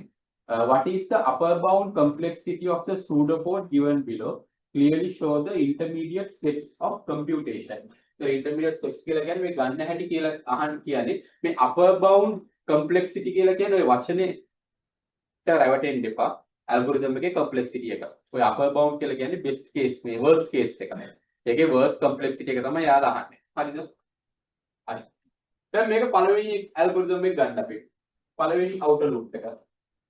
what is the upper bound complexity of the pseudocode given below? Clearly show the intermediate steps of computation. The intermediate steps කියලා කියන්නේ මේ ගන්න හැටි කියලා අහන්න කියන්නේ මේ upper bound complexity කියලා කියන්නේ ඔය වචනේට රැවටෙන්න එපා. algorithm එකේ complexity එක. ඔය upper bound කියලා කියන්නේ best case මේ worst case එක. ඒකේ worst complexity එක තමයි යාලා අහන්නේ. හරිද? හරි. දැන් මේක පළවෙනි algorithm එක ගන්න අපි. පළවෙනි outer loop එක.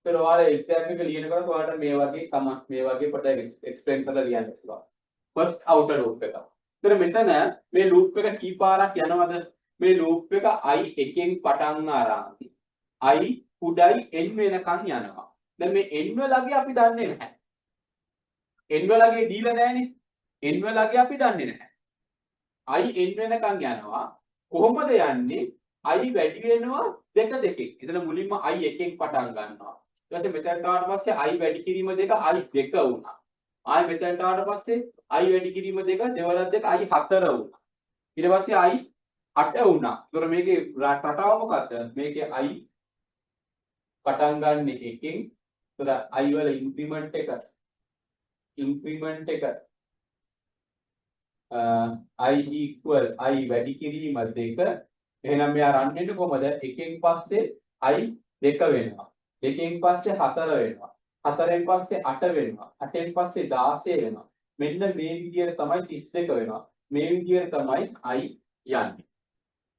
ඒතර ඔයාලා exam එක ලියනකොට ඔයාලට මේ වගේ තමයි මේ වගේ පොඩ්ඩක් explain කරලා ලියන්න පුළුවන්. first outer loop එක. ඒතර මෙතන මේ loop එක කී පාරක් යනවද? මේ loop එක i එකෙන් පටන් අරන් i උඩයි n වෙනකන් යනවා. දැන් මේ n වලගේ අපි දන්නේ නැහැ. n වලගේ දීලා නැහනේ. n වලගේ අපි දන්නේ නැහැ. i n වෙනකන් යනවා. කොහොමද යන්නේ? i වැඩි වෙනවා දෙක දෙකෙන්. එතන මුලින්ම i එකෙන් පටන් ගන්නවා. ඊට පස්සේ මෙතනට ආවට පස්සේ i වැඩි කිරීම දෙක i දෙක වුණා. ආයි මෙතනට ආවට පස්සේ i වැඩි කිරීම දෙක දෙවරක් දෙක i 4 වුණා. ඊට පස්සේ i 8 වුණා. ඒතර මේකේ රටාව මොකද්ද? මේකේ i පටන් ගන්න එකෙන් ඒතර i වල ඉන්ක්‍රිමන්ට් එක i equal i වැඩි කිරීම දෙක. එහෙනම් මෙයා රන් වෙන්නේ කොහමද? එකෙන් පස්සේ i දෙක වෙනවා. දෙකෙන් පස්සේ 4 වෙනවා. 4න් පස්සේ 8 වෙනවා. 8න් පස්සේ 16 වෙනවා. මෙන්න මේ විදියට තමයි 32 වෙනවා. මේ විදියට තමයි i යන්නේ.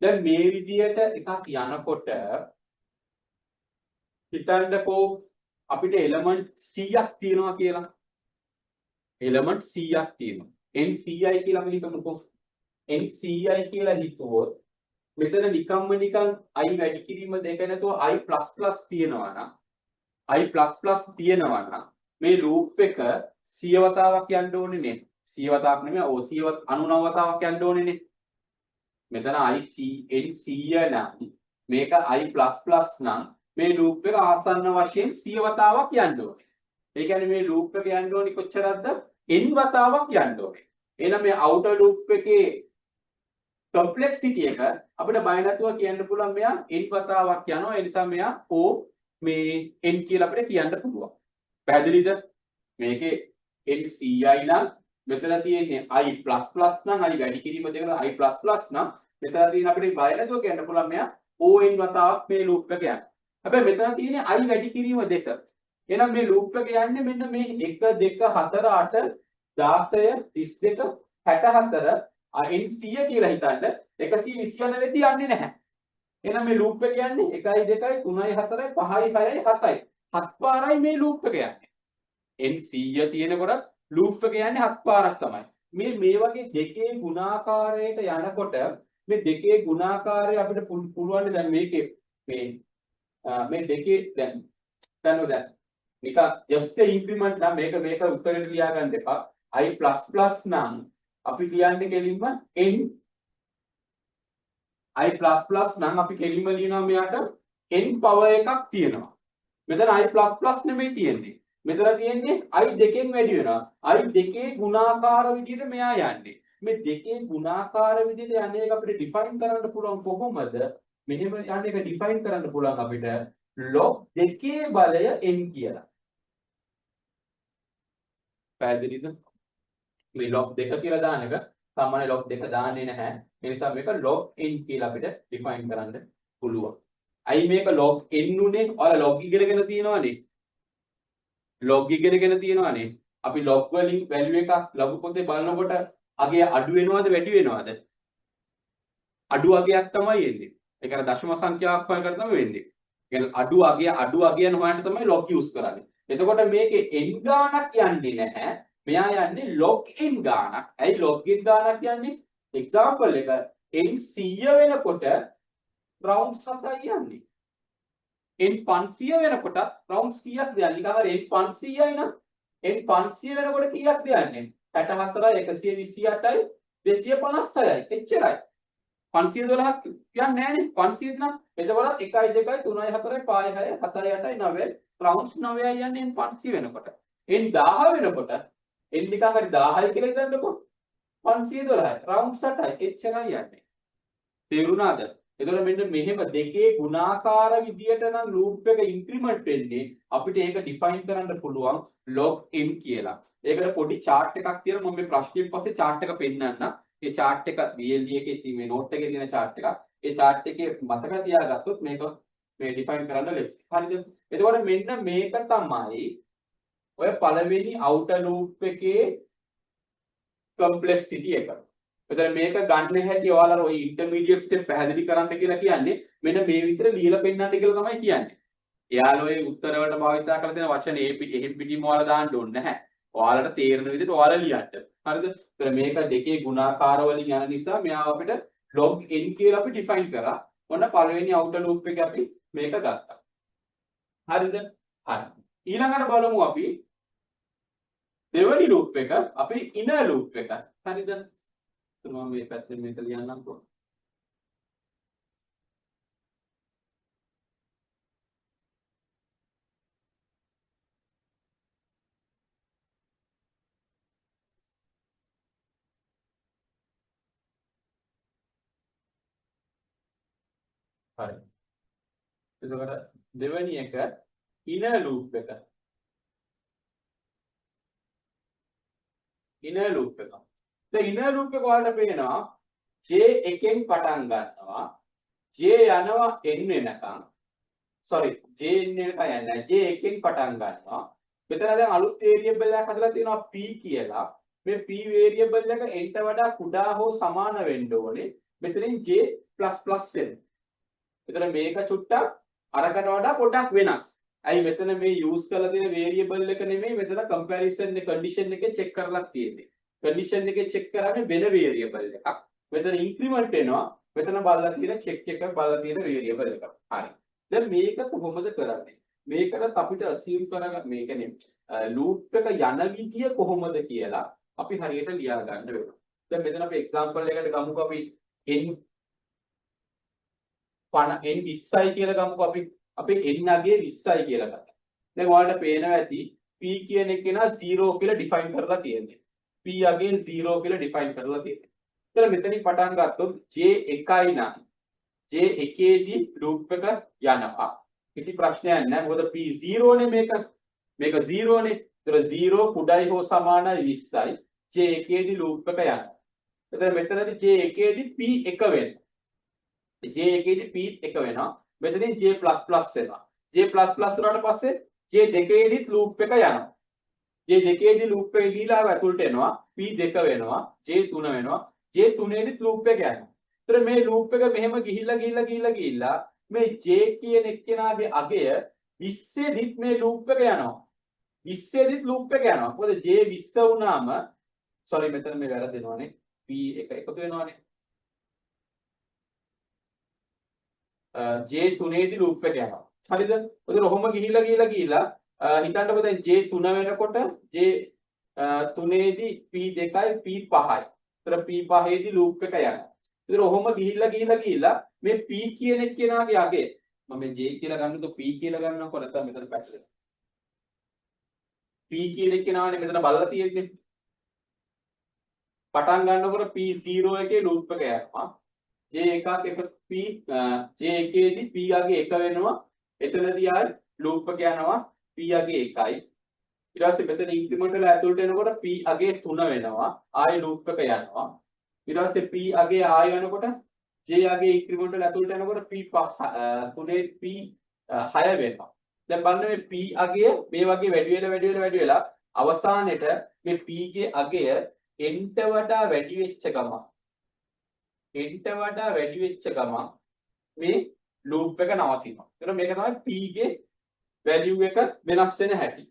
දැන් මේ විදියට එකක් යනකොට හිතන්නකෝ අපිට එලිමන්ට් 100ක් තියෙනවා කියලා. එලිමන්ට් 100ක් තියෙනවා. n 100යි කියලා අපි හිතමුකෝ. n 100යි කියලා හිතුවොත් මෙතන නිකම්ම නිකන් i වැඩි කිරීම දෙක නැතුව i++ තියෙනවා නම් i++ තියෙනවා නම් මේ ලූප් එක 100 වතාවක් යන්න ඕනේ නේ. 100 වතාවක් නෙමෙයි 99 වතාවක් යන්න ඕනේ නේ. මෙතන n 100 නම් මේක i++ නම් මේ ලූප් එක ආසන්න වශයෙන් 100 වතාවක් යන්න ඕනේ. ඒ කියන්නේ මේ ලූප් එක යන්න ඕනේ කොච්චරක්ද? n වතාවක් යන්න ඕනේ. එහෙනම් මේ outer loop එකේ complexity එක අපිට බය නැතුව කියන්න පුළුවන් මෙයා n වතාවක් යනවා. ඒ නිසා මෙයා o මේ n කියලා අපිට කියන්න පුළුවන්. පැහැදිලිද? මේකේ n 100යි නම් මෙතන තියෙන්නේ i++ නම් i වැඩි කිරීම දෙකට i++ නම් මෙතන තියෙන අපිට බය නැතුව කියන්න පුළුවන් මෙයා on වතාවක් මේ loop එක යනවා. හැබැයි මෙතන තියෙන්නේ i වැඩි කිරීම දෙක. එහෙනම් මේ loop එක යන්නේ මෙන්න මේ 1 2 4 8 16 32 64 n 100 කියලා හිතන්න 129 වෙද්දී යන්නේ නැහැ. එහෙනම් මේ loop එක යන්නේ 1 2 3 4 5 6 7යි. 7 පාරයි මේ loop එක යන්නේ. n 100 තියෙනකොට loop එක යන්නේ 7 පාරක් තමයි. මේ වගේ දෙකේ ගුණාකාරයට යනකොට මේ දෙකේ ගුණාකාරය අපිට පුළුවන් දැන් මේකේ මේ දෙකේ දැන් නිකන් just a increment නම් මේක උත්තරේට ලියා ගන්න එපා. i++ නම් අපි කියන්නේ කෙලින්ම n i++ නම් අපි කෙලින්ම ලියනවා මෙයාට n power එකක් තියෙනවා. මෙතන i++ නෙමෙයි තියෙන්නේ. මෙතන තියෙන්නේ i දෙකෙන් වැඩි වෙනවා. i දෙකේ ගුණාකාර විදිහට මෙයා යන්නේ. මේ දෙකේ ගුණාකාර විදිහට යන්නේ අපිට ඩිෆයින් කරන්න පුළුවන් කොහොමද? මෙහෙම යන්නේ එක ඩිෆයින් කරන්න පුළුවන් අපිට log දෙකේ බලය n කියලා. පැහැදිලිද? මේ log 2 කියලා දාන එක සාමාන්‍ය log 2 දාන්නේ නැහැ. ඒ නිසා මේක log n කියලා අපිට define කරන්න පුළුවන්. අයි මේක log n උනේ ඔයාලා log ඉගෙනගෙන තියෙනවනේ. log ඉගෙනගෙන තියෙනවනේ. අපි log වලින් value එකක් ලඝු පොතේ බලනකොට අගය අඩු වෙනවද වැඩි වෙනවද? අඩු අගයක් තමයි එන්නේ. ඒ කියන්නේ දශම සංඛ්‍යාවක් වගේ තමයි වෙන්නේ. කියන්නේ අඩු අගය නොහොයන්න තමයි log use කරන්නේ. එතකොට මේකේ n ගාණක් යන්නේ නැහැ. මෙයා යන්නේ log n ගාණක්. ඇයි log n ගාණක් යන්නේ? example එක n 100 වෙනකොට rounds 7යි යන්නේ. n 500 වෙනකොට rounds කීයක්ද යන්නේ? නිකන් හරි n 500යි නම් n 500 වෙනකොට කීයක්ද යන්නේ? 64යි 128යි 256යි. එච්චරයි. 512ක් යන්නේ නැහනේ. 500 නම් එතකොට 1 2 3 4 5 6 7 8 9 rounds 9යි යන්නේ n 500 වෙනකොට. n 1000 වෙනකොට n නිකන් හරි 1000යි කියලා හිතන්නකෝ. 512යි rounds 8යි එච්චරයි යන්නේ. තේරුණාද? එතකොට මෙන්න මෙහෙම දෙකේ ගුණාකාර විදියට නම් loop එක increment වෙන්නේ අපිට ඒක define කරන්න පුළුවන් log n කියලා. ඒකට පොඩි chart එකක් තියෙනවා මම මේ ප්‍රශ්නෙන් පස්සේ chart එක පෙන්නන්නම්. ඒ chart එක VLE එකේ තියෙන මේ note එකේ තියෙන chart එකක්. ඒ chart එකේ මතක තියාගත්තොත් මේක මේ define කරන්න ලෙක්ස්. හරිද? එතකොට මෙන්න මේක තමයි ඔය පළවෙනි outer loop එකේ complexity එක. එතන මේක ගන්න හැටි ඔයාලා ඔය intermediate step පැහැදිලි කරන්න කියලා කියන්නේ මෙන්න මේ විතර ලියලා පෙන්නන්න කියලා තමයි කියන්නේ. එයාලා ඔය උත්තර වලට භාවිතා කරලා තියෙන වචන එහෙම් පිටින්ම ඔයාලා දාන්න ඕනේ නැහැ. ඔයාලට තේරෙන විදිහට ඔයාලා ලියන්න. හරිද? එතන මේක දෙකේ ගුණාකාර වලින් යන නිසා මෙයා අපිට log n කියලා අපි define කරා. ඔන්න පළවෙනි outer loop එක අපි මේක ගත්තා. හරිද? හරි. ඊළඟට බලමු අපි දෙවෙනි loop එක අපි inner loop එක. හරිද? මම මේ පැත්තෙන් මේක ලියන්නම්කෝ. හරි. එතකොට දෙවෙනි එක inner loop එක. inner loop එක. දැන් inner loop එක ඔයාලට පේනවා j එකෙන් පටන් ගන්නවා j යනවා n වෙනකන් sorry j n වෙනකන් යන්නේ j එකෙන් පටන් ගන්නවා මෙතන දැන් අලුත් variable එකක් හදලා තියෙනවා p කියලා මේ p variable එක n ට වඩා කුඩා හෝ සමාන වෙන්න ඕනේ මෙතනින් j++ වෙනවා එතන මේක චුට්ටක් අරකට වඩා පොඩක් වෙනස් ඇයි මෙතන මේ use කරලා තියෙන variable එක නෙමෙයි මෙතන comparison condition එකේ check කරලා තියෙන්නේ condition එකේ check කරන්නේ වෙන variable එකක්. මෙතන increment වෙනවා. මෙතන බලලා තියෙන චෙක් එක බලලා තියෙන වේරියබල් එක. හරි. දැන් මේක කොහොමද කරන්නේ? මේකට අපිට assume කරගන්න මේ කියන්නේ ලූප් එක යන විදිය කොහොමද කියලා අපි හරියට ලියා ගන්න වෙනවා. දැන් මෙතන අපි example එකකට ගමුකෝ අපි n 50 n 20යි කියලා ගමුකෝ අපි n අගේ 20යි කියලා ගත්තා. දැන් ඔයාලට පේනවා ඇති p කියන එක නා 0 කියලා define කරලා තියෙන්නේ. p අගේ 0 කියලා define කරලා තියෙන්නේ. එතන මෙතනින් පටන් ගත්තොත් j1යි නම් j1 දී loop එක යනවා. කිසි ප්‍රශ්නයක් නැහැ. මොකද p0 නේ මේක 0 නේ. ඒතර 0 කුඩායි හෝ සමානයි 20යි. j1 දී loop එක යනවා. එතන මෙතනදී j1 දී p1 වෙනවා. j1 දී p1 වෙනවා. මෙතනින් j++ වෙනවා. j++ වුණාට පස්සේ j2 දීත් loop එක යනවා. j2 දී loop එක ගිහිලා ඇතුළට එනවා. p2 වෙනවා. j3 වෙනවා. j3 දීත් loop එක යනවා. ඒතර මේ loop එක මෙහෙම ගිහිල්ලා මේ j කියන එක්කෙනාගේ අගය 20 දිත් මේ loop එක යනවා. 20 දිත් loop එක යනවා. මොකද j 20 වුණාම sorry මෙතන මේ වැරදෙනවානේ. p1 එකතු වෙනවානේ. j3 දී loop එක යනවා. හරිද? ඒතර ඔහොම ගිහිල්ලා හිතන්නකො දැන් j3 වෙනකොට j3 දී p2යි p5යි. ඒතර p5 දී loop එක යනවා. ඒතර ඔහොම ගිහිල්ලා මේ p කියන එක්කෙනාගේ අගය මම මේ j කියලා ගන්නකො p කියලා ගන්නකො නැත්නම් මෙතන පැටලෙනවා. p කියන එක්කෙනානේ මෙතන බලලා තියෙන්නේ. පටන් ගන්නකොට p0 එකේ loop එක යනවා. j1 එක j1 දී p අගේ 1 වෙනවා. එතනදී ආයි loop එක යනවා p අගේ 1යි. ඊට පස්සේ මෙතන ඉන්ක්‍රිමන්ට් වල ඇතුළට එනකොට p අගේ 3 වෙනවා. ආයි loop එක යනවා. ඊට පස්සේ p අගේ ආයි වෙනකොට j අගේ ඉන්ක්‍රිමන්ට් වල ඇතුළට එනකොට p 3 p 6 වෙනවා. දැන් බලන්න මේ p අගය මේ වගේ වැඩි වෙලා අවසානෙට මේ p ගේ අගය n ට වඩා වැඩි වෙච්ච ගමන් මේ loop එක නවතිනවා. එතකොට මේක තමයි p ගේ value එක වෙනස් වෙන හැටි.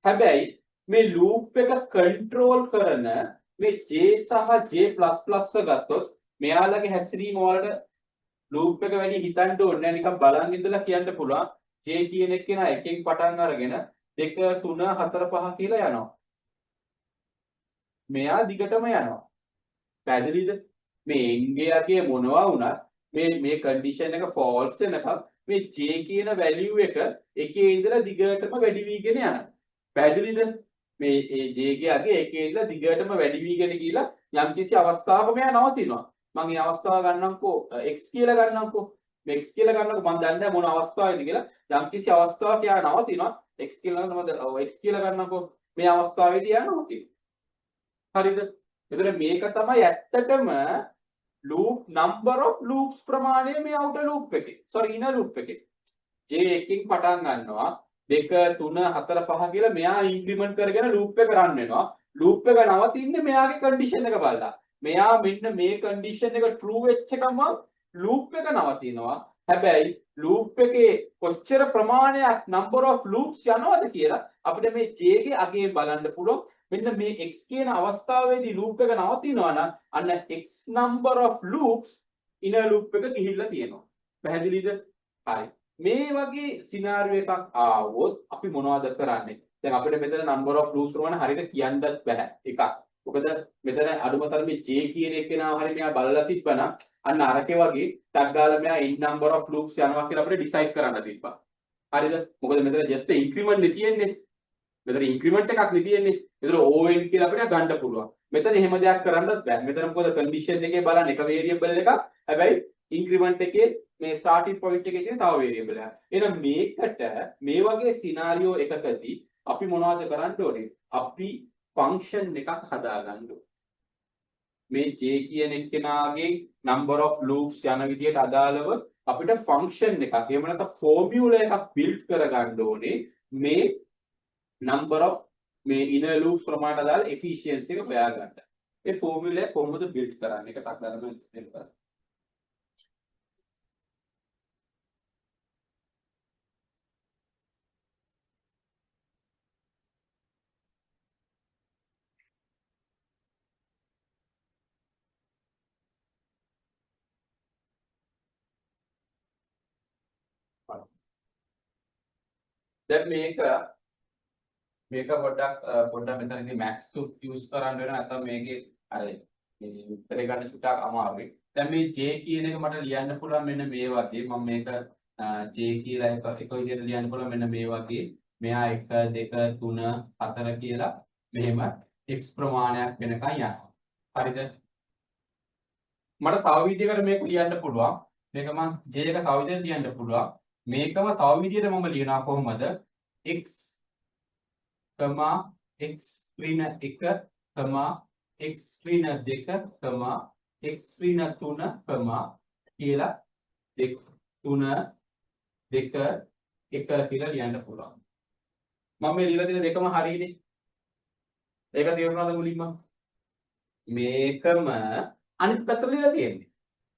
හැබැයි මේ loop එක control කරන මේ j සහ j++ ගත්තොත් මෙයාලගේ හැසිරීම වලට loop එක වැඩි හිතන්න ඕනේ නැහැ. නිකන් බලන් ඉඳලා කියන්න පුළුවන්. j කියන එක නා එකෙන් පටන් අරගෙන 2 3 4 5 කියලා යනවා. මෙයා දිගටම යනවා. පැහැදිලිද? මේ n ගේ අගේ මොනවා වුණත් මේ condition එක false වෙනකම් මේ j කියන value එක එකේ ඉඳලා දිගටම වැඩි වීගෙන යනවා. පැහැදිලිද? මේ j ගේ අගේ එකේ ඉඳලා දිගටම වැඩි වීගෙන ගිහිලා යම්කිසි අවස්ථාවක මෙයා නවතිනවා. මම මේ අවස්ථාව ගන්නම්කෝ x කියලා ගන්නම්කෝ. මේ x කියලා ගන්නකො මම දන්නේ නැහැ මොන අවස්ථාවේද කියලා. යම්කිසි අවස්ථාවක එයා නවතිනවා. x කියලා ගන්නකො x කියලා ගන්නකො මේ අවස්ථාවේදී එයා නවතිනවා. හරිද? එතකොට මේක තමයි ඇත්තටම loop number of loops ප්‍රමාණය මේ outer loop එකේ. sorry inner loop එකේ. j එකකින් පටන් ගන්නවා 2 3 4 5 කියලා මෙයා ඉන්ක්‍රිමන්ට් කරගෙන loop එක රන් වෙනවා. loop එක නවතින්නේ මෙයාගේ condition එක බලලා. මෙයා මෙන්න මේ condition එක true වෙච්ච ගමන් loop එක නවතිනවා. හැබැයි loop එකේ කොච්චර ප්‍රමාණයක් number of loops යනවද කියලා අපිට මේ j ගේ අගය බලන්න පුළුවන්. මෙන්න මේ x කියන අවස්ථාවේදී loop එක නවතිනවා නම් අන්න x number of loops inner loop එක ගිහිල්ලා තියෙනවා. පැහැදිලිද? හරි. මේ වගේ සිනාරියෝ එකක් ආවොත් අපි මොනවද කරන්නේ? දැන් අපිට මෙතන number of loops ප්‍රමාණය හරියට කියන්නත් බෑ. එකක්. මොකද මෙතන අඩුම තරමේ j කියන එකේ නාම හරිය මෙයා බලලා තිබ්බනම් අන්න අරකේ වගේ ටක් ගාලා මෙයා n number of loops යනවා කියලා අපිට decide කරන්න තිබ්බා. හරිද? මොකද මෙතන just increment නේ තියෙන්නේ. මෙතන ඉන්ක්‍රිමන්ට් එකක් නේ තියෙන්නේ. ඒතර ON කියලා අපිට ගන්න පුළුවන්. මෙතන එහෙම දෙයක් කරන්නත් බෑ. මෙතන මොකද කන්ඩිෂන් එකේ බලන්න එක වේරියබල් එකක්. හැබැයි ඉන්ක්‍රිමන්ට් එකේ මේ ස්ටාර්ටින් පොයින්ට් එකේ තියෙන තව වේරියබල් එකක්. එහෙනම් මේකට මේ වගේ සිනාරියෝ එකකදී අපි මොනවද කරන්න ඕනේ? අපි ෆන්ක්ෂන් එකක් හදාගන්න ඕනේ. මේ j කියන එක්කෙනාගේ number of loops යන විදියට අදාළව අපිට ෆන්ක්ෂන් එකක් එහෙම නැත්නම් ෆෝමියුලා එකක් බිල්ඩ් කරගන්න ඕනේ. මේ number of මේ inner loops ප්‍රමාණයට අදාළ efficiency එක හොයා ගන්න. ඒ formula එක කොහොමද build කරන්නේ? ඒක ටක් ගන්න එන්න බලන්න. දැන් මේක පොඩ්ඩක් මෙතනදී max use කරන්න වෙන නැත්නම් මේකේ අර මේ උත්තරේ ගන්න ටිකක් අමාරුයි. දැන් මේ j කියන එක මට ලියන්න පුළුවන් මෙන්න මේ වගේ. මම මේක j කියලා එක විදිහට ලියන්න පුළුවන් මෙන්න මේ වගේ. මෙහා 1 2 3 4 කියලා මෙහෙම x ප්‍රමාණයක් වෙනකන් යනවා. හරිද? මට තව විදිහකට මේක ලියන්න පුළුවන්. මේක මම j එක තව විදිහට ලියන්න පුළුවන්. මේකම තව විදිහට මම ලියනවා කොහොමද? x, x ඍණ 1, x ඍණ 2, x ඍණ 3, කියලා 2 3 2 1 කියලා ලියන්න පුළුවන්. මම මේ ලියලා තියෙන දෙකම හරියනේ. ඒක තේරුණාද මුලින්ම? මේකම අනිත් පැත්තට ලියලා තියෙන්නේ.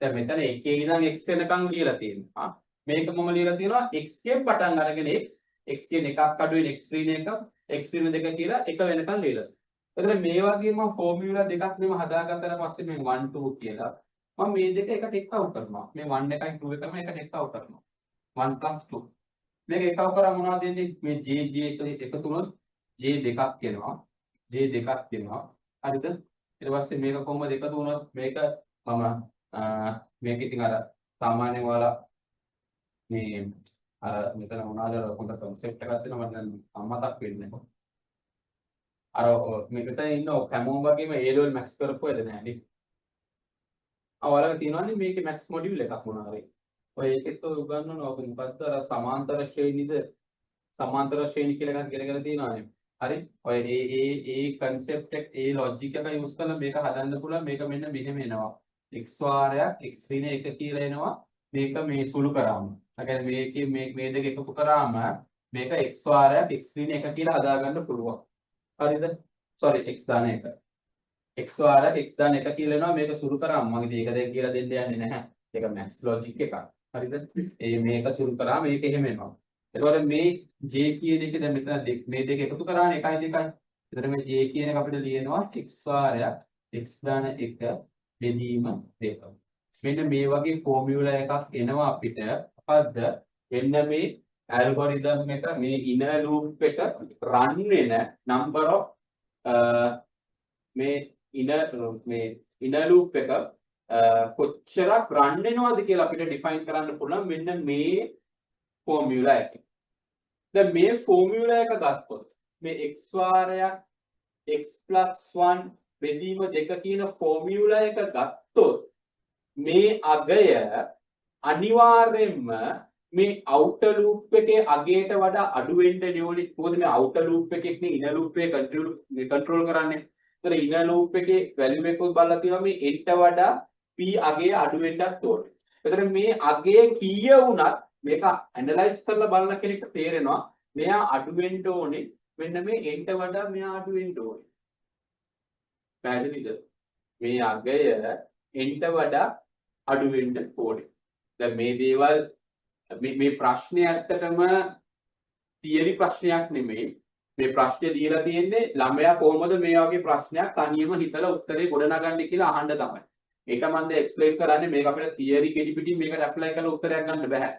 දැන් මෙතන 1 ඉඳන් x වෙනකන් ලියලා තියෙනවා. මේක මම ලියලා තියෙනවා x කියෙන් පටන් අරගෙන x කියන එකක් අඩුවෙන් x ඍණ 1, x ඍණ 2 කියලා එක වෙනකන් ලියලා. එතකොට මේ වගේ මම ෆෝමියුලා දෙකක් මෙම හදාගත්තට පස්සේ මේ 1 2 කියලා මම මේ දෙක එකට එක්කව කරනවා. මේ 1 එකයි 2 එකම එකට එක්කව කරනවා. 1 2 මේක එකව කරා මොනවද වෙන්නේ? මේ j එකතු වුණොත් j දෙකක් එනවා. j දෙකක් එනවා. හරිද? ඊට පස්සේ මේක කොහොමද එකතු වුණොත් මේක මම මේක ඉතින් අර සාමාන්‍යයෙන් ඔයාලා මේ අර මෙතන මොනවාද අර හොඳ concept එකක් තියෙනවා මම දැන් අමතක් වෙන්නේ නැහැ. අර මේ මෙතන ඉන්න හැමෝම වගේම A level max කරපු වෙද නැහැ නේ. ඔයාලගේ තියෙනවානේ මේකේ max module එකක් මොනවා හරි. ඔය ඒකෙත් ඔය උගන්වනවා ඔක මොකද්ද අර සමාන්තර ශ්‍රේණිද සමාන්තර ශ්‍රේණි කියලා එකක් ඉගෙනගෙන තියෙනවානේ. හරි. ඔය ඒ concept එක ඒ logic එක use කරලා මේක හදන්න පුළුවන්. මේක මෙන්න මෙහෙම එනවා. x වාරයක් x ඍණ 1 කියලා එනවා. මේක මේ සුළු කරාම. ඒ කියන්නේ මේකේ මේ දෙක එකතු කරාම මේක x වාරයක් x ඍණ 1 කියලා හදාගන්න පුළුවන්. හරිද? sorry x දාන 1. x වාරයක් x දාන 1 කියලා එනවා. මේක සුළු කරාම මම ඉතින් ඒක දැන් කියලා දෙන්න යන්නේ නැහැ. ඒක max logic එකක්. හරිද? මේක සුළු කරාම මේක එහෙම එනවා. එතකොට මේ j කියන එක දැන් මෙතන මේ දෙක එකතු කරානේ 1 2යි. එතකොට මේ j කියන එක අපිට ලියනවා x වාරයක් x දාන 1 බෙදීම 2. මෙන්න මේ වගේ ෆෝමියුලා එකක් එනවා අපිට. අපද්ද මෙන්න මේ ඇල්ගොරිතම් එක මේ ඉනර් ලූප් එක රන් වෙන number of මේ ඉනර් ලූප් එක කොච්චරක් රන් වෙනවද කියලා අපිට ඩිෆයින් කරන්න පුළුවන් මෙන්න මේ ෆෝමියුලා එකෙන්. දැන් මේ ෆෝමියුලා එක ගත්තොත් මේ x වාරයක් x + 1 බෙදීම 2 කියන ෆෝමියුලා එක ගත්තොත් මේ අගය අනිවාර්යෙන්ම මේ outer loop එකේ අගයට වඩා අඩු වෙන්න ඕනේ. මොකද මේ outer loop එකේ inner loop එක control කරන්නේ. ඒතර inner loop එකේ value එක බලලා තියෙනවා මේ n ට වඩා p අගය අඩු වෙන්නත් ඕනේ. ඒතර මේ අගය කීය වුණත් මේක ඇනලයිස් කරලා බලන කෙනෙක්ට තේරෙනවා මෙයා අඩු වෙන්න ඕනේ. මෙන්න මේ n ට වඩා මෙයා අඩු වෙන්න ඕනේ. පැහැදිලිද? මේ අගය n ට වඩා අඩු වෙන්න ඕනේ. දැන් මේ දේවල් මේ ප්‍රශ්නේ ඇත්තටම තියරි ප්‍රශ්නයක් නෙමෙයි. මේ ප්‍රශ්නේ දීලා තියෙන්නේ ළමයා කොහොමද මේ වගේ ප්‍රශ්නයක් තනියම හිතලා උත්තරේ ගොඩනගන්නේ කියලා අහන්න තමයි. ඒක මම දැන් එක්ස්ප්ලেইন කරන්නේ මේක අපිට තියරි කෙඩි පිටින් මේකට ඇප්ලයි කරලා උත්තරයක් ගන්න බෑ.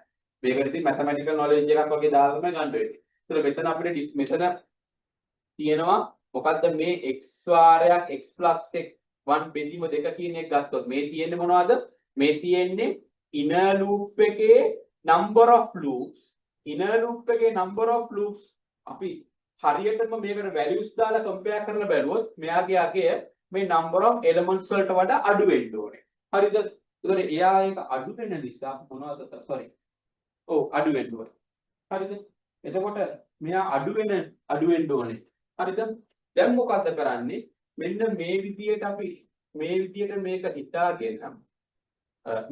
මේකට ඉතින් මැතමැටිකල් නොලෙජ් එකක් වගේ දාලා තමයි ගන්න වෙන්නේ. ඒතර මෙතන අපිට මෙතන තියෙනවා මොකද්ද මේ x වාරයක් x + 1 බෙදීම 2 කියන එක ගත්තොත් මේ තියෙන්නේ මොනවද? මේ තියෙන්නේ inner loop එකේ number of loops අපි හරියටම මේකට values දාලා compare කරලා බැලුවොත් මෙයාගේ අගය මේ number of elements වලට වඩා අඩු වෙන්න ඕනේ. හරිද? ඒතකොට එයා ඒක අඩු වෙන නිසා මොනවද sorry. ඔව් අඩු වෙන්න ඕනේ. හරිද? එතකොට මෙයා අඩු වෙන්න ඕනේ. හරිද? දැන් මොකද්ද කරන්නේ? මෙන්න මේ විදියට අපි මේ විදියට මේක හිතාගෙන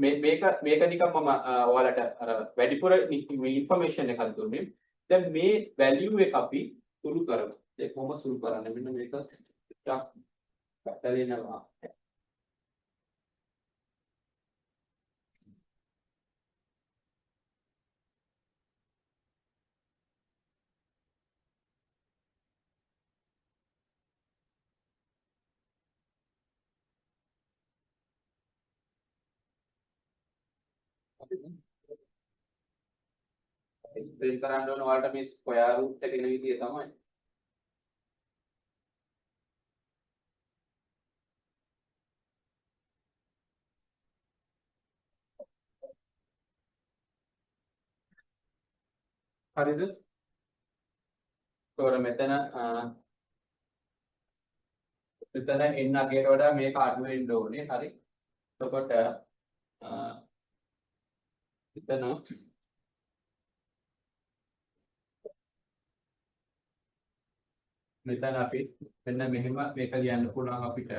මේක නිකන් මම ඔයාලට අර වැඩිපුර ඉන්ෆර්මේෂන් එකක් දුන්නේ. දැන් මේ වැලියු එක අපි සුළු කරමු. ඒක කොහොම සුළු කරන්නේ? මෙන්න මේක ටිකක් පැටලෙනවා. එක්ස්ප්ලেইন කරන්න ඕන ඔයාලට මේ ස්ක්වයර් රූට් එක එන විදිය තමයි. හරිද? ඒතකොට මෙතන n අගයට වඩා මේක අඩු වෙන්න ඕනේ. හරි. එතකොට එතන මෙතන අපි මෙන්න මෙහෙම මේක ලියන්න පුළුවන් අපිට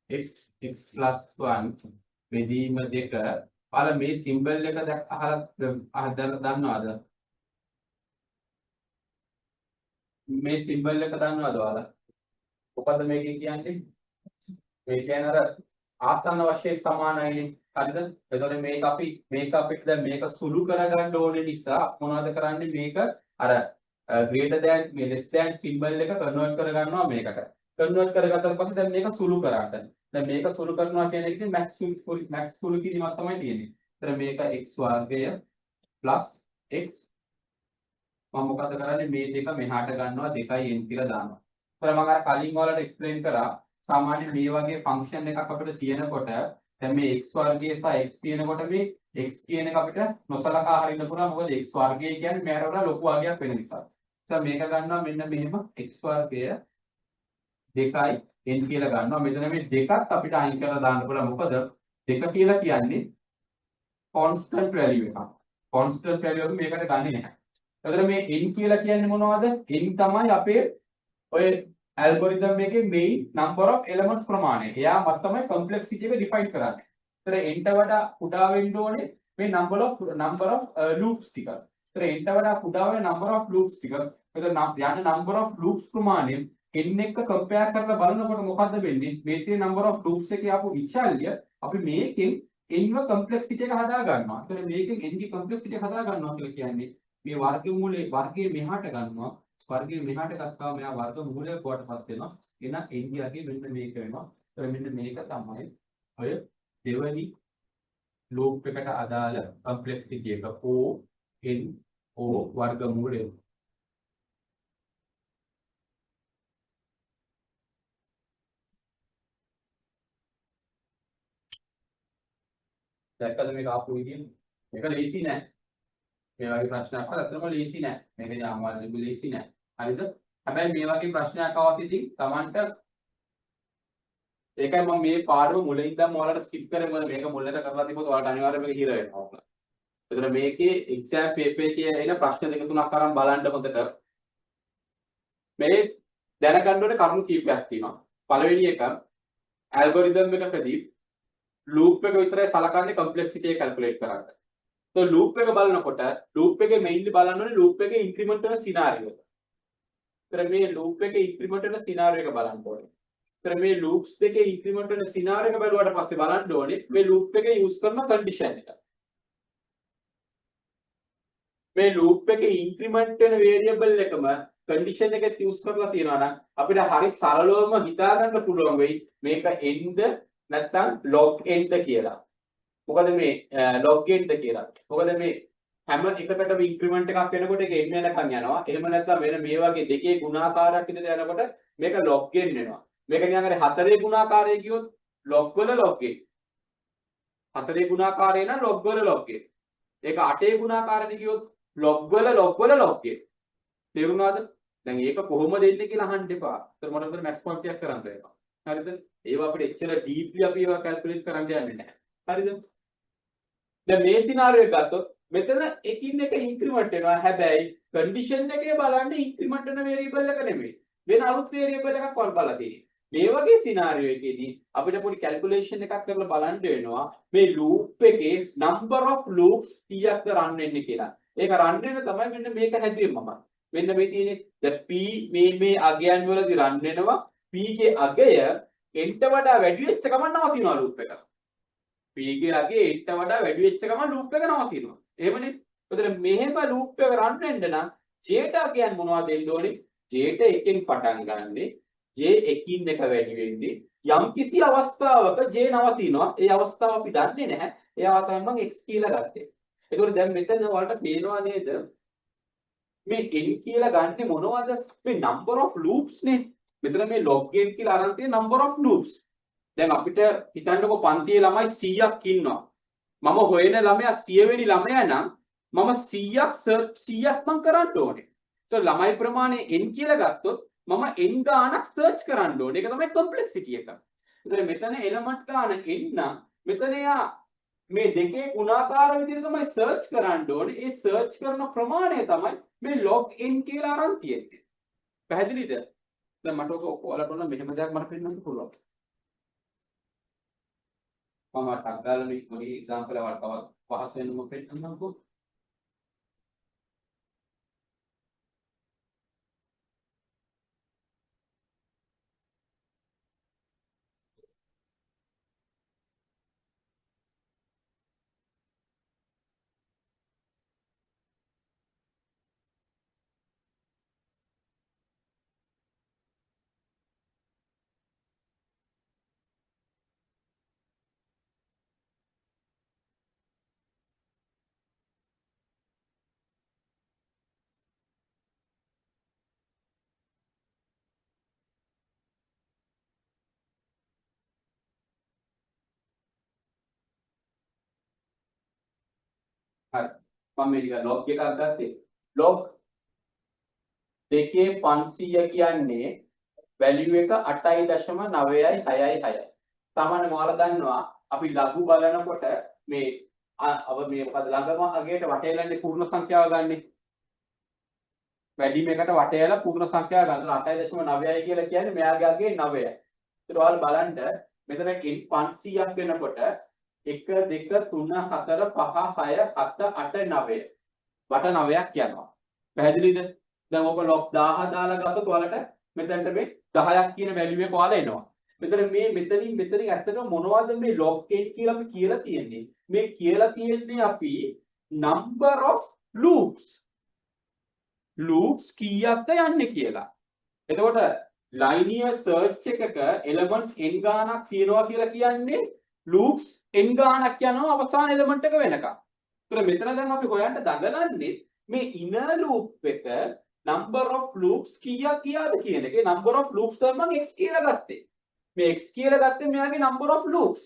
x 1 බෙදීම 2 අර මේ සිම්බල් එක අහලා දන්නවද මේ සිම්බල් එක දන්නවද ඔයාලා මොකද්ද මේකේ කියන්නේ මේ කියන්නේ අර ආසන්න වශයෙන් සමානයිනේ හරිද එතකොට මේක අපිට දැන් මේක සුළු කරගන්න ඕනේ නිසා මොනවද කරන්නේ මේක අර greater than මේ less than symbol එක convert කරගන්නවා මේකට convert කරගත්තාට පස්සේ දැන් මේක සුළු කරාට දැන් මේක සුළු කරනවා කියන එකේ max සුළු කිරීමක් තමයි තියෙන්නේ. ඒතර මේක x වර්ගය plus x මම මොකද කරන්නේ මේ දෙක මෙහාට ගන්නවා 2n කියලා දානවා. ඒතර මම අර කලින් ඔයාලට explain කරා සාමාන්‍යයෙන් මේ වගේ function එකක් අපිට තියෙනකොට දැන් මේ x වර්ගය සහ x තියෙනකොට මේ x කියන එක අපිට නොසලකා හරින්න පුළුවන් මොකද x වර්ගය කියන්නේ මෙයාට වඩා ලොකු වර්ගයක් වෙන නිසා. දැන් මේක ගන්නවා මෙන්න මෙහෙම x වර්ගය 2යි n කියලා ගන්නවා. මෙතන මේ දෙකත් අපිට අයින් කරලා දාන්න පුළුවන්. මොකද දෙක කියලා කියන්නේ constant value එකක්. constant value එක මේකට ගන්නේ නැහැ. එතකොට මේ n කියලා කියන්නේ මොනවද? n තමයි අපේ ඔය algorithm එකේ main number of elements ප්‍රමාණය. එයා තමයි complexity එක define කරන්නේ. එතකොට n ට වඩා කුඩා වෙන්න ඕනේ මේ number of loops ටික. එතකොට n ට වඩා කුඩා වෙන number of loops ටික. එතකොට යන number of loops ප්‍රමාණය n එක compare කරලා බලනකොට මොකද්ද වෙන්නේ? මේ තියෙන number of loops එකේ ආපු විචල්ය අපි මේකෙන් n ව complexity එක හදා ගන්නවා. එතකොට මේකෙන් n ගේ complexity එක හදා ගන්නවා කියලා කියන්නේ මේ වර්ගයේ මෙහාට ගන්නවා. වර්ගයේ මෙහාට ගත්තාම මෙයා වර්ගමූලයක් වඩටපත් වෙනවා. එහෙනම් n ගේ මෙන්න මේක වෙනවා. එතකොට මෙන්න මේක තමයි ඔය දෙවනි ලූප් එකට අදාළ complexity එක O n O වර්ගමූලය. දැක්කද මේක ආපු විදිය? මේක ලේසි නෑ. මේ වගේ ප්‍රශ්නයක් අහලා අතරම ලේසි නෑ. මේක යාමාරි ලේසි නෑ. හරිද? හැබැයි මේ වගේ ප්‍රශ්නයක් ආවොත් ඉතින් Tamanට ඒකයි මම මේ පාඩම මුලින් ඉඳන් ඔයාලට ස්කිප් කරේ මොකද මේක මුලට කරලා තිබ්බොත් ඔයාලට අනිවාර්යයෙන් මේක හිර වෙනවා. ඒතර මේකේ එක්සෑම් පේපර් එකේ එන ප්‍රශ්න දෙක තුනක් අරන් බලන්න හොඳට. මේ දැනගන්න ඕනේ කරුණු කීපයක් තියෙනවා. පළවෙනි එක ඇල්ගොරිතම් එකකදී ලූප් එක විතරයි සලකන්නේ complexity එක calculate කරන්න. So loop එක බලනකොට loop එකේ mainly බලන්න ඕනේ loop එකේ increment වෙන scenario එක. ඒතර මේ loop එකේ increment වෙන scenario එක බලන්න ඕනේ. ඒතර මේ loops දෙකේ increment වෙන scenario එක බැලුවාට පස්සේ බලන්න ඕනේ මේ loop එකේ use කරන condition එක. මේ loop එකේ increment වෙන variable එකම condition එකෙත් use කරලා තියෙනවා නම් අපිට හරි සරලවම හිතා ගන්න පුළුවන් වෙයි මේක n ද නැත්නම් log n ද කියලා. මොකද මේ log n ද කියලා. මොකද මේ හැම එකකටම increment එකක් වෙනකොට ඒක n වෙනකන් යනවා. එහෙම නැත්නම් වෙන මේ වගේ දෙකේ ගුණාකාරයක් විදිහට යනකොට මේක log n වෙනවා. මේක නිකන් අර හතරේ ගුණාකාරය කියොත් log වල log n. හතරේ ගුණාකාරය නම් log වල log n. ඒක අටේ ගුණාකාරය කියොත් log වල log n. තේරුණාද? දැන් ඒක කොහොමද එන්නේ කියලා අහන්න එපා. ඒතර මට උතන max point එකක් කරන්න වෙනවා. හරිද? ඒවා අපිට එච්චර deeply අපි ඒවා calculate කරන්න යන්නේ නැහැ. හරිද? දැන් මේ scenario එක ගත්තොත් මෙතන එකින් එක increment වෙනවා. හැබැයි condition එකේ බලන්න increment වෙන variable එක නෙමෙයි. වෙන අලුත් variable එකක් වල් බලලා තියෙන්නේ. මේ වගේ scenario එකේදී අපිට පොඩි calculation එකක් කරලා බලන්න වෙනවා මේ loop එකේ number of loops කීයක්ද run වෙන්නේ කියලා. ඒක run වෙන තමයි මෙන්න මේක හැදුවේ මම. මෙන්න මේ තියෙන්නේ the p මේ අගයන් වලදී run වෙනවා. p ගේ අගය n ට වඩා වැඩි වෙච්ච ගමන් නවතිනවා loop එක. p ගේ අගය n ට වඩා වැඩි වෙච්ච ගමන් loop එක නවතිනවා. එහෙමනේ. එතන මෙහෙම loop එක run වෙන්න නම් j ට අගයන් මොනවද දෙන්න ඕනේ? j ට එකෙන් පටන් ගන්නනේ j එකින් එක වැඩි වෙන්නේ යම් කිසි අවස්ථාවක j නවතිනවා. ඒ අවස්ථාව අපි දන්නේ නැහැ. එයාව තමයි මම x කියලා ගත්තේ. ඒකෝර දැන් මෙතන ඔයාලට පේනවා නේද? මේ n කියලා ගන්නෙ මොනවද? මේ number of loops නේ. මෙතන මේ log n කියලා අරන් තියෙන number of loops. දැන් අපිට හිතන්නකෝ පන්තියේ ළමයි 100ක් ඉන්නවා. මම හොයන ළමයා 100 වෙනි ළමයා නම් මම 100ක් සර්ච් 100ක් මම කරන්න ඕනේ. ඒතකොට ළමයි ප්‍රමාණය n කියලා ගත්තොත් මම n ගාණක් සර්ච් කරන්න ඕනේ. ඒක තමයි කොම්ප්ලෙක්සිටි එක. ඒතකොට මෙතන එලමන්ට් ගාණ n නම් මෙතන යා මේ දෙකේ ගුණාකාර විදිහට තමයි සර්ච් කරන්න ඕනේ. ඒ සර්ච් කරන ප්‍රමාණය තමයි මේ log n කියලා අරන් තියෙන්නේ. පැහැදිලිද? දැන් මට ඔක ඔයාලට ඕන මෙහෙම දෙයක් මට පෙන්නන්න පුළුවන්. මම ටක් ගාලා මේ පොඩි එක්සැම්පල් එකක් තවත් පහස් වෙනම පෙන්නන්නම්කෝ. හරි. මම මේක log එකක් ගත්තේ. log 2 500 කියන්නේ value එක 8.966. සාමාන්‍යයෙන් ඔයාලා දන්නවා අපි ලඝු බලනකොට මේ මේ මොකද ළඟම අගයට වටේලන්නේ පූර්ණ සංඛ්‍යාව ගන්නෙ. වැඩිම එකට වටේලා පූර්ණ සංඛ්‍යාව ගන්නවා 8.9යි කියලා කියන්නේ මෙයාගේ අගේ 9යි. ඒත් ඔයාලා බලන්න මෙතන 500ක් වෙනකොට 1 2 3 4 5 6 7 8 9 වට 9ක් යනවා. පැහැදිලිද? දැන් ඔක log 1000 දාලා ගත්තොත් ඔයාලට මෙතනට මේ 10ක් කියන value එක ඔයාලා එනවා. මෙතන මෙතනින් ඇත්තටම මොනවද මේ log n කියලා අපි කියලා තියෙන්නේ? මේ කියලා තියෙන්නේ අපි number of loops. loops කීයක්ද යන්නේ කියලා. එතකොට linear search එකක elements n ගාණක් තියෙනවා කියලා කියන්නේ loops n ගාණක් යනවා අවසාන element එක වෙනකම්. ඒතර මෙතන දැන් අපි හොයන්න දඟලන්නේ මේ inner loop එක number of loops කීයක් ගියාද කියන එකේ number of loops තමයි මම x කියලා ගත්තේ. මේ x කියලා ගත්තේ මෙයාගේ number of loops.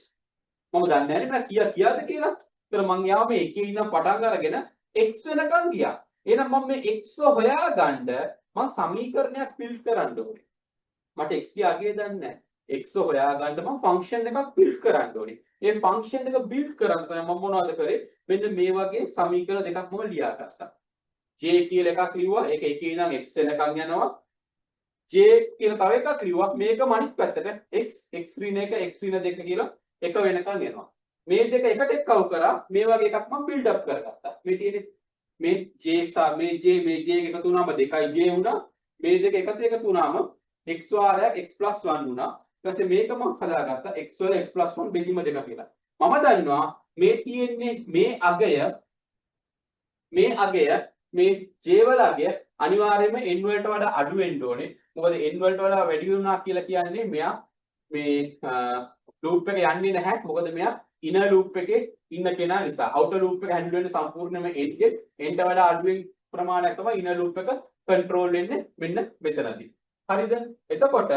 මම දන්නේ නැහැ නේ මම කීයක් ගියාද කියලා. ඒතර මම යාව මේ එකේ ඉඳන් පටන් අරගෙන x වෙනකන් ගියා. එහෙනම් මම මේ x හොයාගන්න මම සමීකරණයක් build කරන්න ඕනේ. මට x ගේ අගය දන්නේ නැහැ. x හොයාගන්න මම ෆන්ක්ෂන් එකක් build කරන්න ඕනේ. මේ ෆන්ක්ෂන් එක build කරන්න තමයි මම මොනවද කරේ? මෙන්න මේ වගේ සමීකරණ දෙකක් මම ලියාගත්තා. j කියලා එකක් ලිව්වා. ඒක එකේ ඉඳන් x වෙනකන් යනවා. j කියලා තව එකක් ලිව්වා. මේකම අනිත් පැත්තට x x ඍණ 1 x ඍණ 2 කියලා එක වෙනකන් එනවා. මේ දෙක එකට එක්කව කරා මේ වගේ එකක් මම build up කරගත්තා. මේ තියෙන්නේ මේ j මේ j එකතු වුණාම 2j වුණා. මේ දෙක එකතු වුණාම x වාරයක් x + 1 වුණා. ඊට පස්සේ මේක මම හදාගත්තා x වල x + 1 බෙදීම දෙක කියලා. මම දන්නවා මේ තියෙන්නේ මේ අගය මේ j වල අගය අනිවාර්යයෙන්ම n වලට වඩා අඩු වෙන්න ඕනේ. මොකද n වලට වඩා වැඩි වුණා කියලා කියන්නේ මෙයා මේ loop එක යන්නේ නැහැ. මොකද මෙයා inner loop එකේ ඉන්න කෙනා නිසා. outer loop එක handle වෙන්නේ සම්පූර්ණයෙන්ම n ට වඩා අඩුවෙන් ප්‍රමාණයක් තමයි inner loop එක control වෙන්නේ මෙන්න මෙතනදී. හරිද? එතකොට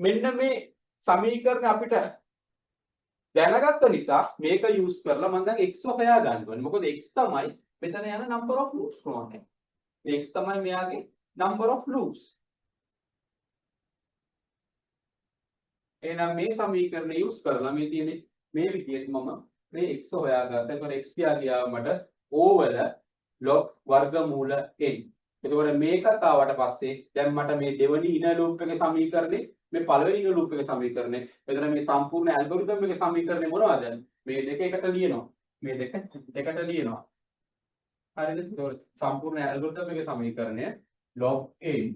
මෙන්න මේ සමීකරණ අපිට දැනගත්ත නිසා මේක use කරලා මම දැන් x හොයා ගන්න ඕනේ. මොකද x තමයි මෙතන යන number of loops ප්‍රමාණය. මේ x තමයි මෙයාගේ number of loops. එහෙනම් මේ සමීකරණ use කරලා මේ තියෙන්නේ මේ විදිහට මම මේ x හොයාගත්තා. ඒකට x ගියා මට O වල log වර්ගමූල n. එතකොට මේකත් ආවට පස්සේ දැන් මට මේ දෙවෙනි inner loop එකේ සමීකරණේ මේ පළවෙනි inner loop එකේ සමීකරණේ මෙතන මේ සම්පූර්ණ ඇල්ගොරිතම් එකේ සමීකරණේ මොනවද? මේ දෙක එකට ලියනවා. මේ දෙක එකට ලියනවා. හරිද? ඒතකොට සම්පූර්ණ ඇල්ගොරිතම් එකේ සමීකරණය log n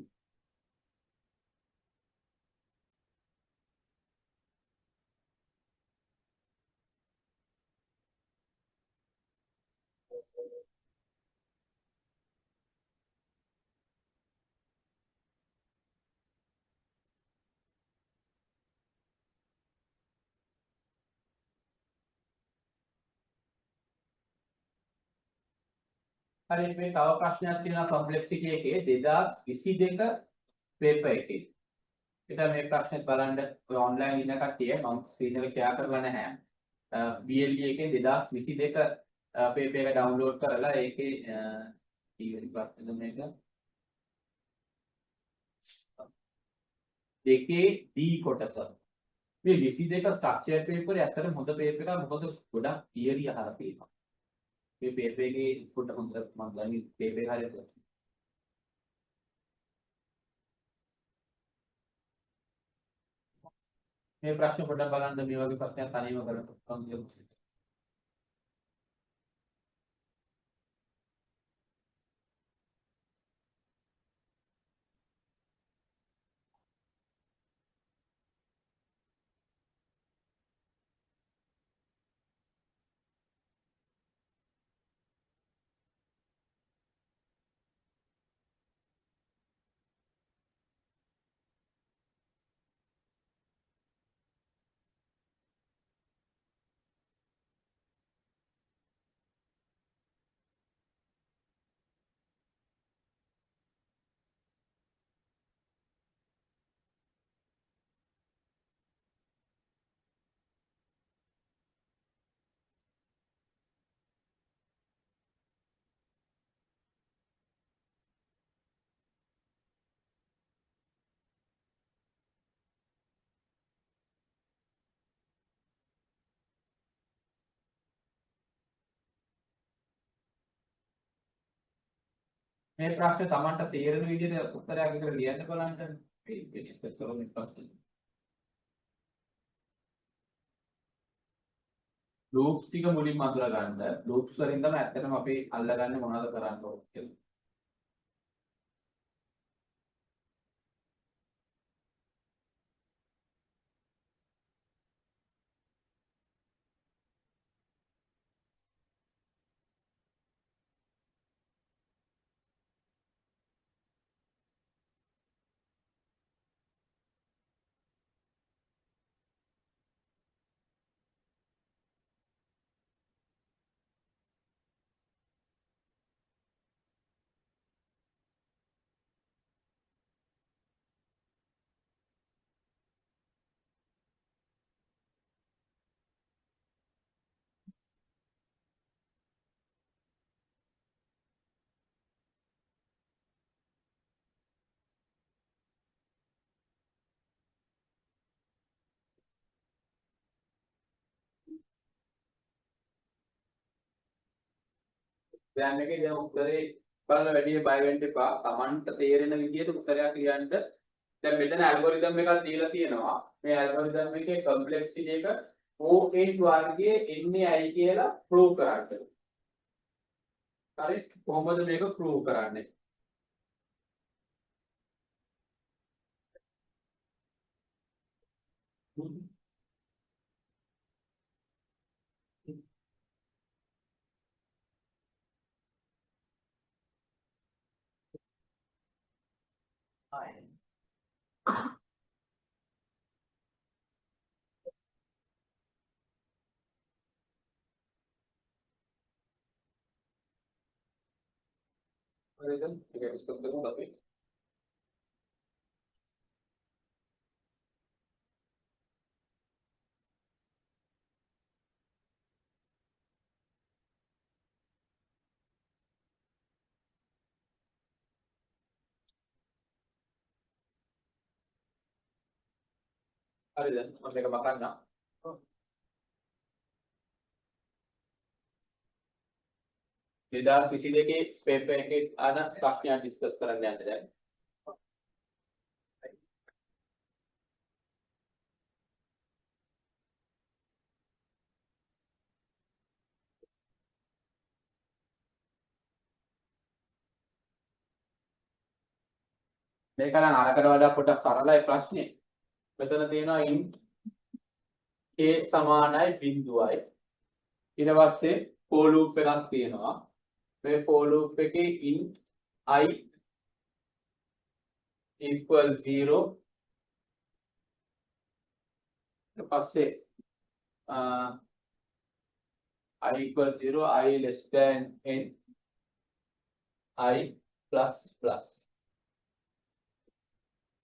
හරි මේ තව ප්‍රශ්නයක් තියෙනවා කොම්ප්ලෙක්සිටි එකේ 2022 පේපර් එකේ. ඊට මේ ප්‍රශ්නේ බලන්න ඔය ඔන්ලයින් ඉන්න කට්ටිය මම ස්ක්‍රීන් එක ෂෙයා කරලා නැහැ. BLE එකේ 2022 පේපර් එක ඩවුන්ලෝඩ් කරලා ඒකේ ඊවරි ප්‍රශ්න මේක දෙකේ D කොටස. මේ 22 ස්ට්‍රක්චර් පේපරේ ඇත්තටම හොඳ පේපර් එකක්. මොකද ගොඩක් තියරි අහලා තියෙනවා. මේ පේපර් එකේ පොඩ හොඳ මම ගන්නේ පේපර් එක හරියට. මේ ප්‍රශ්න පොඩ්ඩක් බලන්න මේ වගේ ප්‍රශ්නයක් තනියම කරලා මේ ප්‍රශ්නේ Tamanට තේරෙන විදිහට උත්තරයක් විතර ලියන්න බලන්න. මේ ඩිස්කස් කරමු මේ ප්‍රශ්නේ. ලූප්ස් ටික මුලින්ම අඳුර ගන්න. ලූප්ස් වලින් තමයි ඇත්තටම අපි අල්ලගන්නේ මොනවද කරන්න ඕනේ කියලා. දැන් මේකේ දැන් උත්තරේ බලලා වැඩි බය වෙන්න එපා. Tamanට තේරෙන විදිහට උත්තරයක් ලියන්න. දැන් මෙතන ඇල්ගොරිතම් එකක් දීලා තියෙනවා. මේ ඇල්ගොරිතම් එකේ කොම්ප්ලෙක්සිටි එක ON වර්ගයේ NAI කියලා ප්‍රූව් කරන්න. හරි කොහොමද මේක ප්‍රූව් කරන්නේ? හරිද? ඒක ඩිස්කස් කරමු අපි. හරිද? මම මේක බකන්නම්. 2022 පේපර් එකේ අන ප්‍රශ්නයක් ඩිස්කස් කරන්න යන්නේ දැන්. මේක නම් අරකට වඩා පොඩ්ඩක් සරලයි ප්‍රශ්නේ. මෙතන තියෙනවා int k සමානයි බිඳුවයි. ඊට පස්සේ for loop එකක් තියෙනවා. මේ for loop එකේ int I equal 0 ඊට පස්සේ I equal 0 I less than n I plus plus.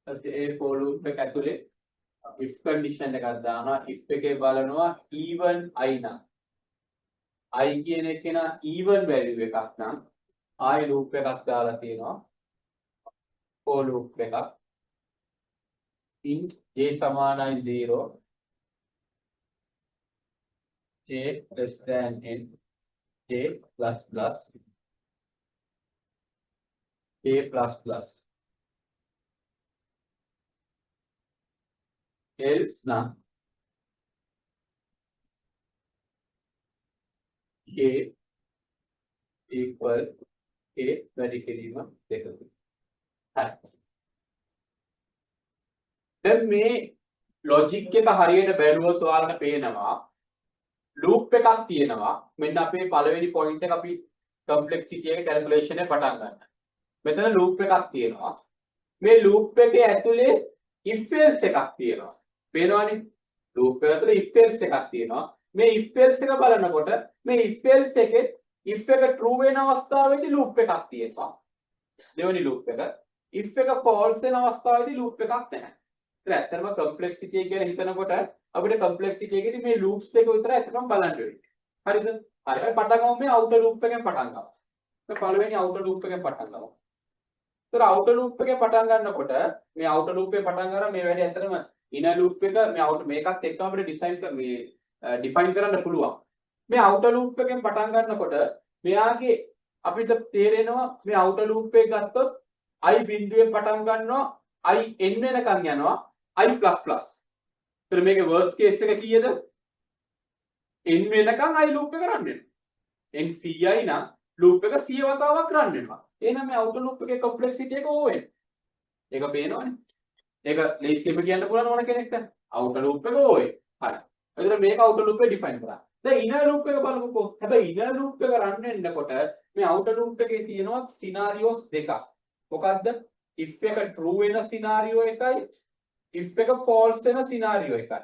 A for loop එක ඇතුලේ if condition එකක් දානවා. if එකේ බලනවා even I නම් I කියන එක නා even value එකක් නම් I loop එකක් දාලා තියෙනවා. for loop එකක් int j සමානයි 0 j less than n j plus plus j plus plus else නම් k equal k වැඩි කිරීම දෙකකුයි. හරි. දැන් මේ ලොජික් එක හරියට බැලුවොත් ඔයාලට පේනවා ලූප් එකක් තියෙනවා. මෙන්න අපේ පළවෙනි පොයින්ට් එක අපි කම්ප්ලෙක්සිටි එක කැල්කියුලේෂන් එක පටන් ගන්න. මෙතන ලූප් එකක් තියෙනවා. මේ ලූප් එකේ ඇතුලේ if else එකක් තියෙනවා. පේනවනේ? ලූප් එක ඇතුලේ if else එකක් තියෙනවා. මේ if else එක බලනකොට මේ if else එකේ if එක true වෙන අවස්ථාවේදී ලූප් එකක් තියෙනවා. දෙවෙනි ලූප් එක. if එක false වෙන අවස්ථාවේදී ලූප් එකක් නැහැ. ඒත් ඇත්තටම කම්ප්ලෙක්සිටි එක ගැන හිතනකොට අපිට කම්ප්ලෙක්සිටි එකේදී මේ ලූප්ස් දෙක විතර ඇත්තටම බලන්න වෙන්නේ. හරිද? හරි. අපි පටන් ගමු මේ outer loop එකෙන් පටන් ගමු. මේ පළවෙනි outer loop එකෙන් පටන් ගමු. ඒතර outer loop එකේ පටන් ගන්නකොට මේ outer loop එකේ පටන් ගන්න මේ වැඩි ඇත්තටම inner loop එක මේ outer මේකත් එක්කම අපිට define කරන්න පුළුවන්. මේ outer loop එකෙන් පටන් ගන්නකොට මෙයාගේ අපිට තේරෙනවා මේ outer loop එක ගත්තොත් I බිඳුවෙන් පටන් ගන්නවා I n වෙනකන් යනවා I++. ඒතර මේකේ worst case එක කීයද? n වෙනකන් I loop එක run වෙනවා. n 100යි නම් loop එක 100 වතාවක් run වෙනවා. එහෙනම් මේ outer loop එකේ complexity එක O n. ඒක පේනවනේ. ඒක ලේසියෙන්ම කියන්න පුළුවන් ඕන කෙනෙක්ට. outer loop එක O n. හරි. එතකොට මේක outer loop එක define කරා. දැන් inner loop එක බලමුකෝ. හැබැයි inner loop එක run වෙන්නකොට මේ outer loop එකේ තියෙනවා scenarios දෙකක්. මොකද්ද? if එක true වෙන scenario එකයි if එක false වෙන scenario එකයි.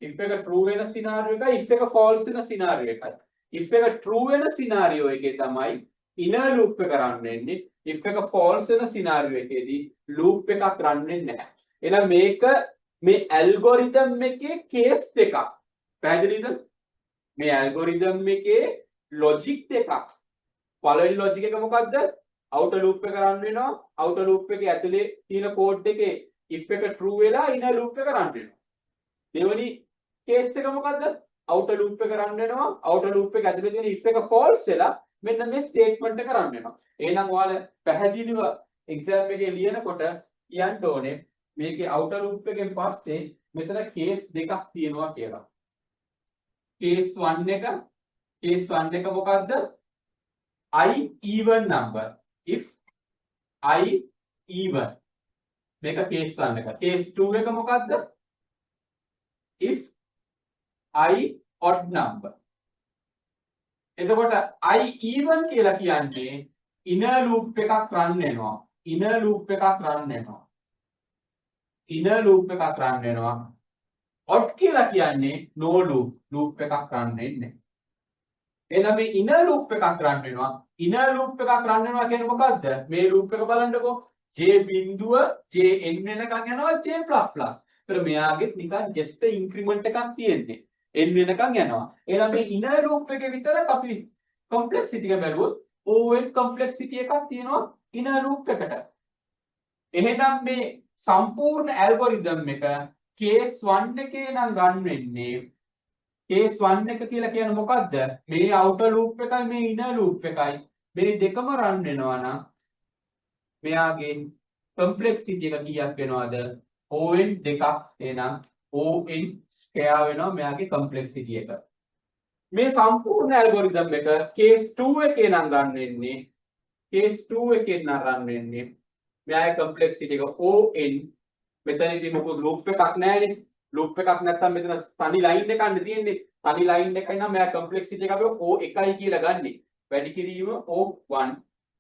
if එක true වෙන scenario එකයි if එක false වෙන scenario එකයි. if එක true වෙන scenario එකේ තමයි inner loop එක run වෙන්නේ. if එක false වෙන scenario එකේදී loop එකක් run වෙන්නේ නැහැ. එහෙනම් මේක මේ algorithm එකේ case දෙකක්. පැහැදිලිද? මේ algorithm එකේ logic දෙකක්. පළවෙනි logic එක මොකද්ද? outer loop එක run වෙනවා. outer loop එකේ ඇතුලේ තියෙන code එකේ if එක true වෙලා inner loop එක run වෙනවා. දෙවෙනි case එක මොකද්ද? outer loop එක run වෙනවා. outer loop එක ඇතුලේ තියෙන if එක false වෙලා මෙන්න මේ statement එක run වෙනවා. එහෙනම් ඔයාලා පැහැදිලිව exam එකේ ලියනකොට කියන්න ඕනේ මේකේ outer loop එකෙන් පස්සේ මෙතන case දෙකක් තියෙනවා කියලා. case 1 එක මොකද්ද? I even number. if I even මේක case 1 එක. case 2 එක මොකද්ද? if I odd number. එතකොට I even කියලා කියන්නේ inner loop එකක් run වෙනවා. inner loop එකක් run වෙනවා. inner loop එකක් run වෙනවා. odd කියලා කියන්නේ no loop එකක් run වෙන්නේ. එහෙනම් මේ inner loop එකක් run වෙනවා. inner loop එකක් run වෙනවා කියන්නේ මොකද්ද? මේ loop එක බලන්නකෝ. j බිඳුව j n වෙනකන් යනවා j++. ඒතර මෙයාගෙත් නිකන් just increment එකක් තියෙන්නේ. n වෙනකන් යනවා. එහෙනම් මේ inner loop එකේ විතරක් අපි complexity එක බැලුවොත් on complexity එකක් තියෙනවා inner loop එකට. එහෙනම් මේ සම්පූර්ණ algorithm එක case 1 එකේ නම් run වෙන්නේ case 1 එක කියලා කියන්නේ මොකද්ද? මේ outer loop එකයි මේ inner loop එකයි මේ දෙකම run වෙනවා නම් මෙයාගේ complexity එක කීයක් වෙනවද? on දෙකක්. එහෙනම් on ස්ක්වයර් වෙනවා මෙයාගේ complexity එක. මේ සම්පූර්ණ algorithm එක case 2 එකේ නම් run වෙන්නේ case 2 එකේ නම් run වෙන්නේ මෙයාගේ complexity එක on. මෙතනදී මොකද loop එකක් නැහැනේ. loop එකක් නැත්තම් මෙතන තනි line එකක් තියෙන්නේ. තනි line එකයි නම් මෙයා complexity එක අපි O1 කියලා ගන්නෙ. වැඩි කිරීම O1.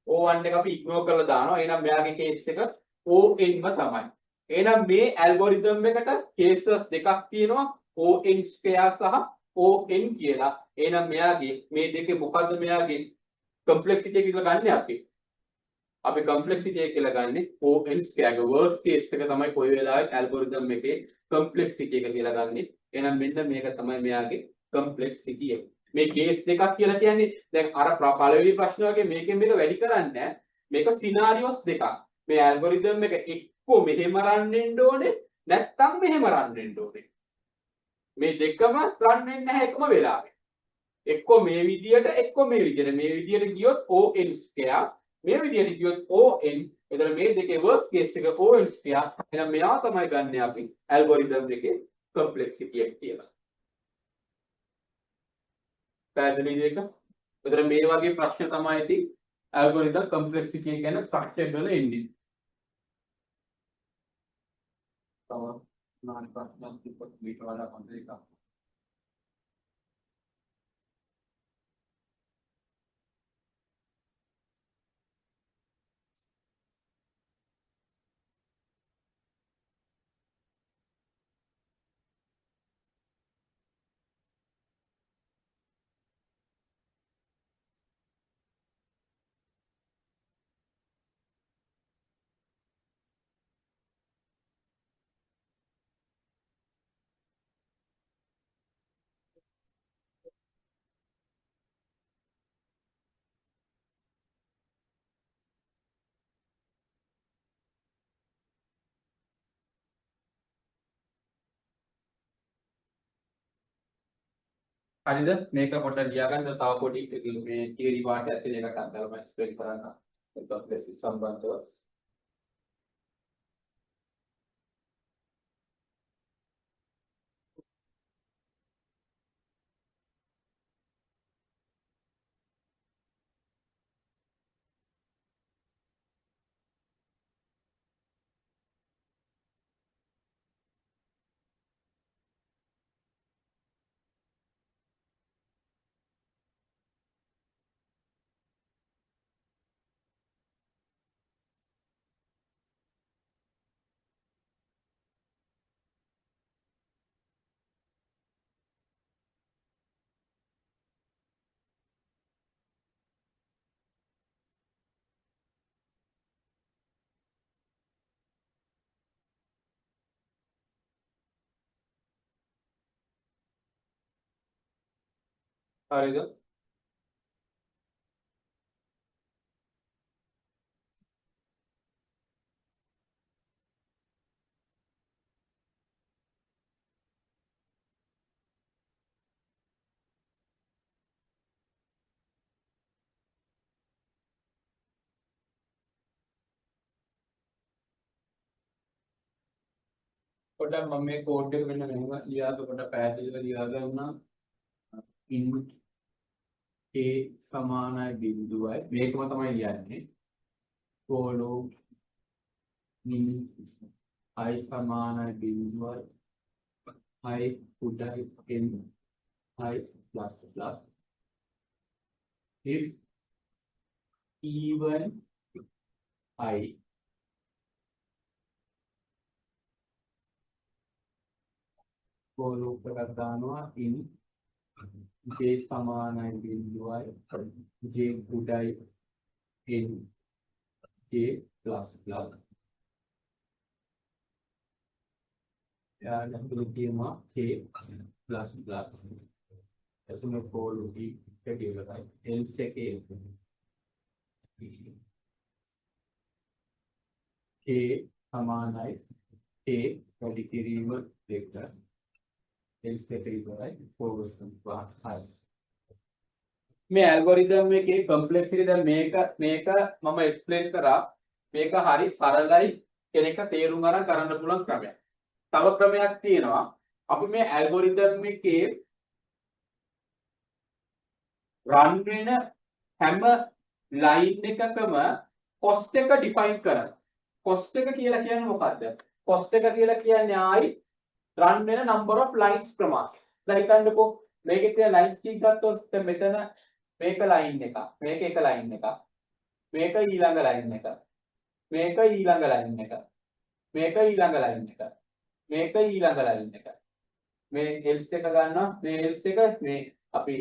O1 එක අපි ignore කරලා දානවා. එහෙනම් මෙයාගේ case එක ON ම තමයි. එහෙනම් මේ algorithm එකට cases දෙකක් තියෙනවා. ON square සහ ON කියලා. එහෙනම් මෙයාගේ මේ දෙකේ මොකද්ද මෙයාගේ complexity එක කියලා ගන්න අපි complexity එක කියලා ගන්නෙ ON square. worst case එක තමයි කොයි වෙලාවෙත් algorithm එකේ complexity එක කියලා ගන්නෙ. එහෙනම් මෙන්න මේක තමයි මෙයාගේ complexity එක. මේ case දෙකක් කියලා කියන්නේ දැන් අර පළවෙනි ප්‍රශ්න වගේ මේකෙන් මේක වැඩි කරන්නේ නැහැ. මේක scenarios දෙකක්. මේ algorithm එක එක්කෝ මෙහෙම run වෙන්න ඕනේ නැත්නම් මෙහෙම run වෙන්න ඕනේ. මේ දෙකම run වෙන්නේ නැහැ එකම වෙලාවෙ. එක්කෝ මේ විදියට එක්කෝ මේ විදියට. මේ විදියට ගියොත් ON square, මේ විදියට ගියොත් ON. එතන මේ දෙකේ worst case එක ON square. එහෙනම් මෙයා තමයි ගන්න අපි algorithm එකේ complexity එක කියලා. පැහැදිලිද ඒක? එතන මේ වගේ ප්‍රශ්න තමයි ඉතින් algorithm complexity එක ගැන structure වල එන්නේ. තව නාන ප්‍රශ්නක් තිබ්බොත් මේක වඩා හොඳ එකක්. හරිද? මේක පොඩ්ඩක් ලියා ගන්න. තව පොඩි මේ theory පාඩයක් තියෙන එකක් අන්තරම explain කරන්න. complexity සම්බන්ධව. හරිද? පොඩ්ඩක් මම මේ කෝඩ් එක මෙන්න මෙහෙම ලියාද පොඩ්ඩක් පැහැදිලිව ලියා ගන්නවා. input a සමානයි බිඳුවයි මේකම තමයි ලියන්නේ. follow min I සමානයි බිඳුවයි I උඩයි n I plus plus if even I follow එකක් දානවා in j සමානයි බිඳුවයි j උඩයි n j plus plus यार කියනවා k plus plus එසුම follow එක කියලා else එකේ k සමානයි k වැඩි කිරීම දෙක else එක ඉවරයි forward class මේ ඇල්ගොරිතම් එකේ complexity දැන් මේක මම explain කරා මේක හරි සරලයි කෙනෙක් තේරුම් ගන්න කරන්න පුළුවන් ක්‍රමයක්. තව ක්‍රමයක් තියෙනවා අපි මේ ඇල්ගොරිතම් එකේ run වෙන හැම line එකකම cost එක define කරනවා. cost එක කියලා කියන්නේ මොකද්ද? cost එක කියලා කියන්නේ ආයි run වෙන number of lines ප්‍රමාණය. දැන් හිතන්නකෝ මේකේ තියෙන lines කීයක් ගත්තොත් මෙතන මේක line එකක්. මේක එක line එකක්. මේක ඊළඟ line එක. මේක ඊළඟ line එක. මේක ඊළඟ line එක. මේක ඊළඟ line එක. මේ else එක ගන්නවා. මේ else එක මේ අපි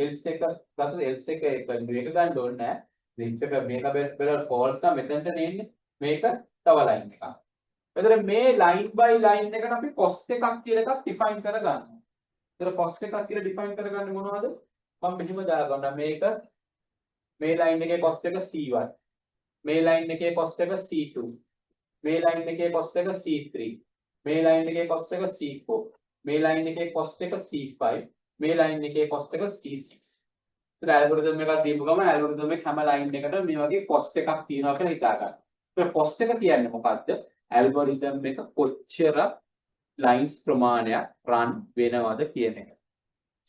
else එක ගත්තොත් else එක එක ගන්න ඕනේ නැහැ. if එක මේක බෙර false නම් මෙතනට නෙන්නේ. මේක තව line එකක්. එතකොට මේ line by line එකට අපි cost එකක් කියලා එකක් define කරගන්නවා. එතකොට cost එකක් කියලා define කරගන්නේ මොනවද? මම මෙහෙම දාගන්නවා. මේක මේ line එකේ cost එක C1. මේ line එකේ cost එක C2. මේ line එකේ cost එක C3. මේ line එකේ cost එක C4. මේ line එකේ cost එක C5. මේ line එකේ cost එක C6. ඒත් ඇල්ගොරිතම් එකක් දීපු ගමන් ඇල්ගොරිතම් එක හැම line එකකට මේ වගේ cost එකක් තියෙනවා කියලා හිතා ගන්න. ඒක cost එක කියන්නේ මොකද්ද? ඇල්ගොරිතම් එක කොච්චර lines ප්‍රමාණයක් run වෙනවද කියන එක.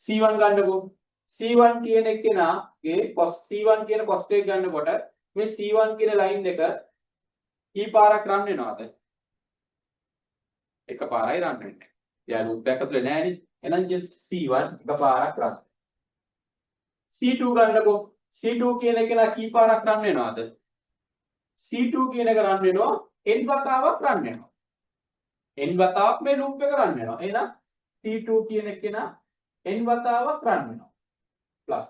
C1 ගන්නකො. C1 කියන එකේනාගේ cost C1 කියන cost එක ගන්නකොට මේ C1 කියන line එක කී පාරක් run වෙනවද? එකපාරයි run වෙන්නේ. එයා loop එකක් ඇතුලේ නෑනේ. එහෙනම් just C1 එකපාරක් run. C2 ගන්නකො. C2 කියන එක නා කී පාරක් run වෙනවද? C2 කියන එක run වෙනවා n වතාවක් run වෙනවා. n වතාවක් මේ loop එක run වෙනවා. එහෙනම් C2 කියන එක නා n වතාවක් run වෙනවා. plus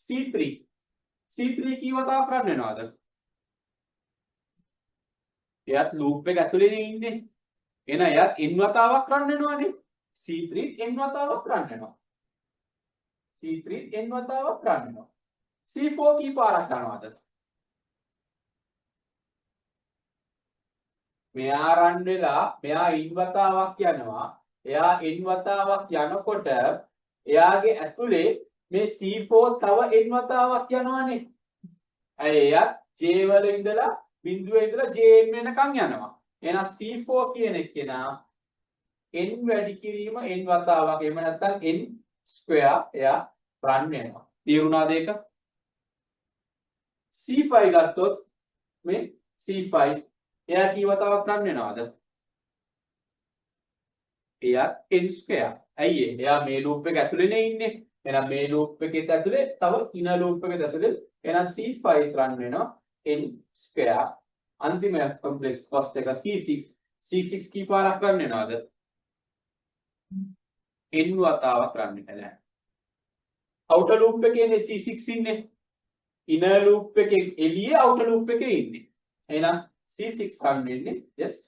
C3. C3 කී වතාවක් run වෙනවද? එයාත් loop එක ඇතුලේ ඉන්නේ. එහෙනම් එයාත් n වතාවක් run වෙනවනේ. C3 n වතාවක් run වෙනවා. C3 n වතාවක් run වෙනවා. C4 කී පාරක් යනවද? මෙයා run වෙලා මෙයා n වතාවක් යනවා. එයා n වතාවක් යනකොට එයාගේ ඇතුලේ මේ C4 තව n වතාවක් යනවානේ. ඇයි එයා J වල ඉඳලා බිඳුවේ ඉඳලා Jn වෙනකන් යනවා. එහෙනම් C4 කියන එකේනා n වැඩි කිරීම n වතාවක්. එහෙම නැත්නම් n square එයා run වෙනවා. තේරුණාද ඒක? C5 ගත්තොත් මේ C5 එයා කී වතාවක් run වෙනවද? එයා n square. ඇයි ඒ? එයා මේ loop එක ඇතුලේනේ ඉන්නේ. එහෙනම් මේ loop එකේ ඇතුලේ තව inner loop එකේ ඇතුලේ එහෙනම් C5 run වෙනවා n square. අන්තිම complex cost එක C6. C6 කී පාරක් run වෙනවද? n වතාවක් run වෙනවා. outer loop එකේනේ C6 ඉන්නේ. inner loop එකේ එළියේ outer loop එකේ ඉන්නේ. එහෙනම් C6 run වෙන්නේ just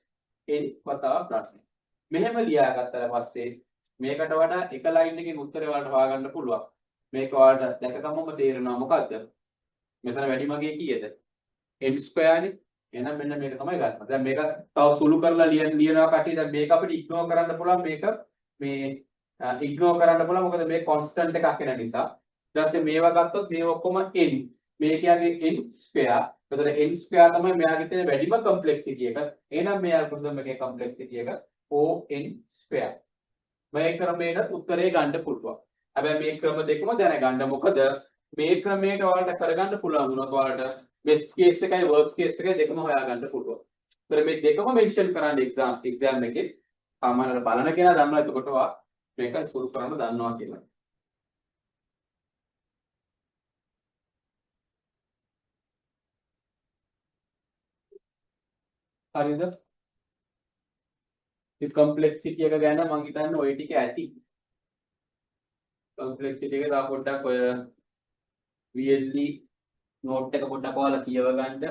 n වතාවක් run වෙනවා. මෙහෙම ලියාගත්තට පස්සේ මේකට වඩා එක line එකකින් උත්තරේ වලට හොයාගන්න පුළුවන්. මේක ඔයාලට දැක ගමම තේරෙනවා මොකද්ද? මෙතන වැඩිමගේ කීයද? n square නේ. එහෙනම් මෙන්න මේක තමයි ගන්න. දැන් මේක තව සුළු කරලා ලියනවා කට්ටිය. දැන් මේක අපිට ඉග්නෝර් කරන්න පුළුවන්. මේක මේ ඉග්නෝර් කරන්න පුළුවන්. මොකද මේ constant එකක් වෙන නිසා. ඊට පස්සේ මේවා ගත්තොත් මේ ඔක්කොම n. මේ කියන්නේ n square. එතකොට n square තමයි මෙයාගේ තියෙන වැඩිම complexity එක. එහෙනම් මේ algorithm එකේ complexity එක on square. මේ ක්‍රමයට උත්තරේ ගන්න පුළුවන්. හැබැයි මේ ක්‍රම දෙකම දැනගන්න. මොකද මේ ක්‍රමයට ඔයාලට කරගන්න පුළුවන් වුණොත් ඔයාලට best case එකයි worst case එකයි දෙකම හොයාගන්න පුළුවන්. ඒතර මේ දෙකම මෙන්ෂන් කරන්න exam එකේ සාමාන්‍යයෙන් බලන කෙනා දන්නවා එතකොට ඔයා මේක සුළු කරන්න දන්නවා කියලා. හරිද? මේ complexity එක ගැන මම හිතන්නේ ওই ටික ඇති. complexity එක තා පොඩ්ඩක් ඔය VLE note එක පොඩ්ඩක් ඔයාලා කියව ගන්න.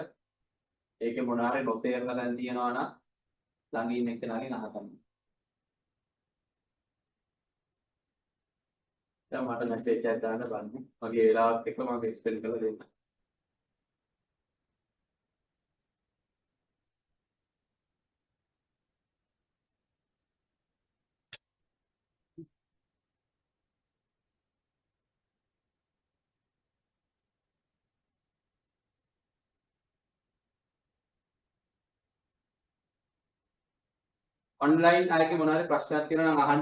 ඒකේ මොන හරි නොතේරලා දැන් තියෙනවා නම් ළඟ ඉන්න එක්කෙනාගෙන් අහගන්න. දැන් මට මැසේජ් එකක් දාන්න බලන්න. මගේ වෙලාවත් එක්ක මම එක්ස්ප්ලেইন කරලා දෙන්න. ඔන්ලයින් ආයේ මොන හරි ප්‍රශ්නයක් තියෙනවා නම් අහන්න.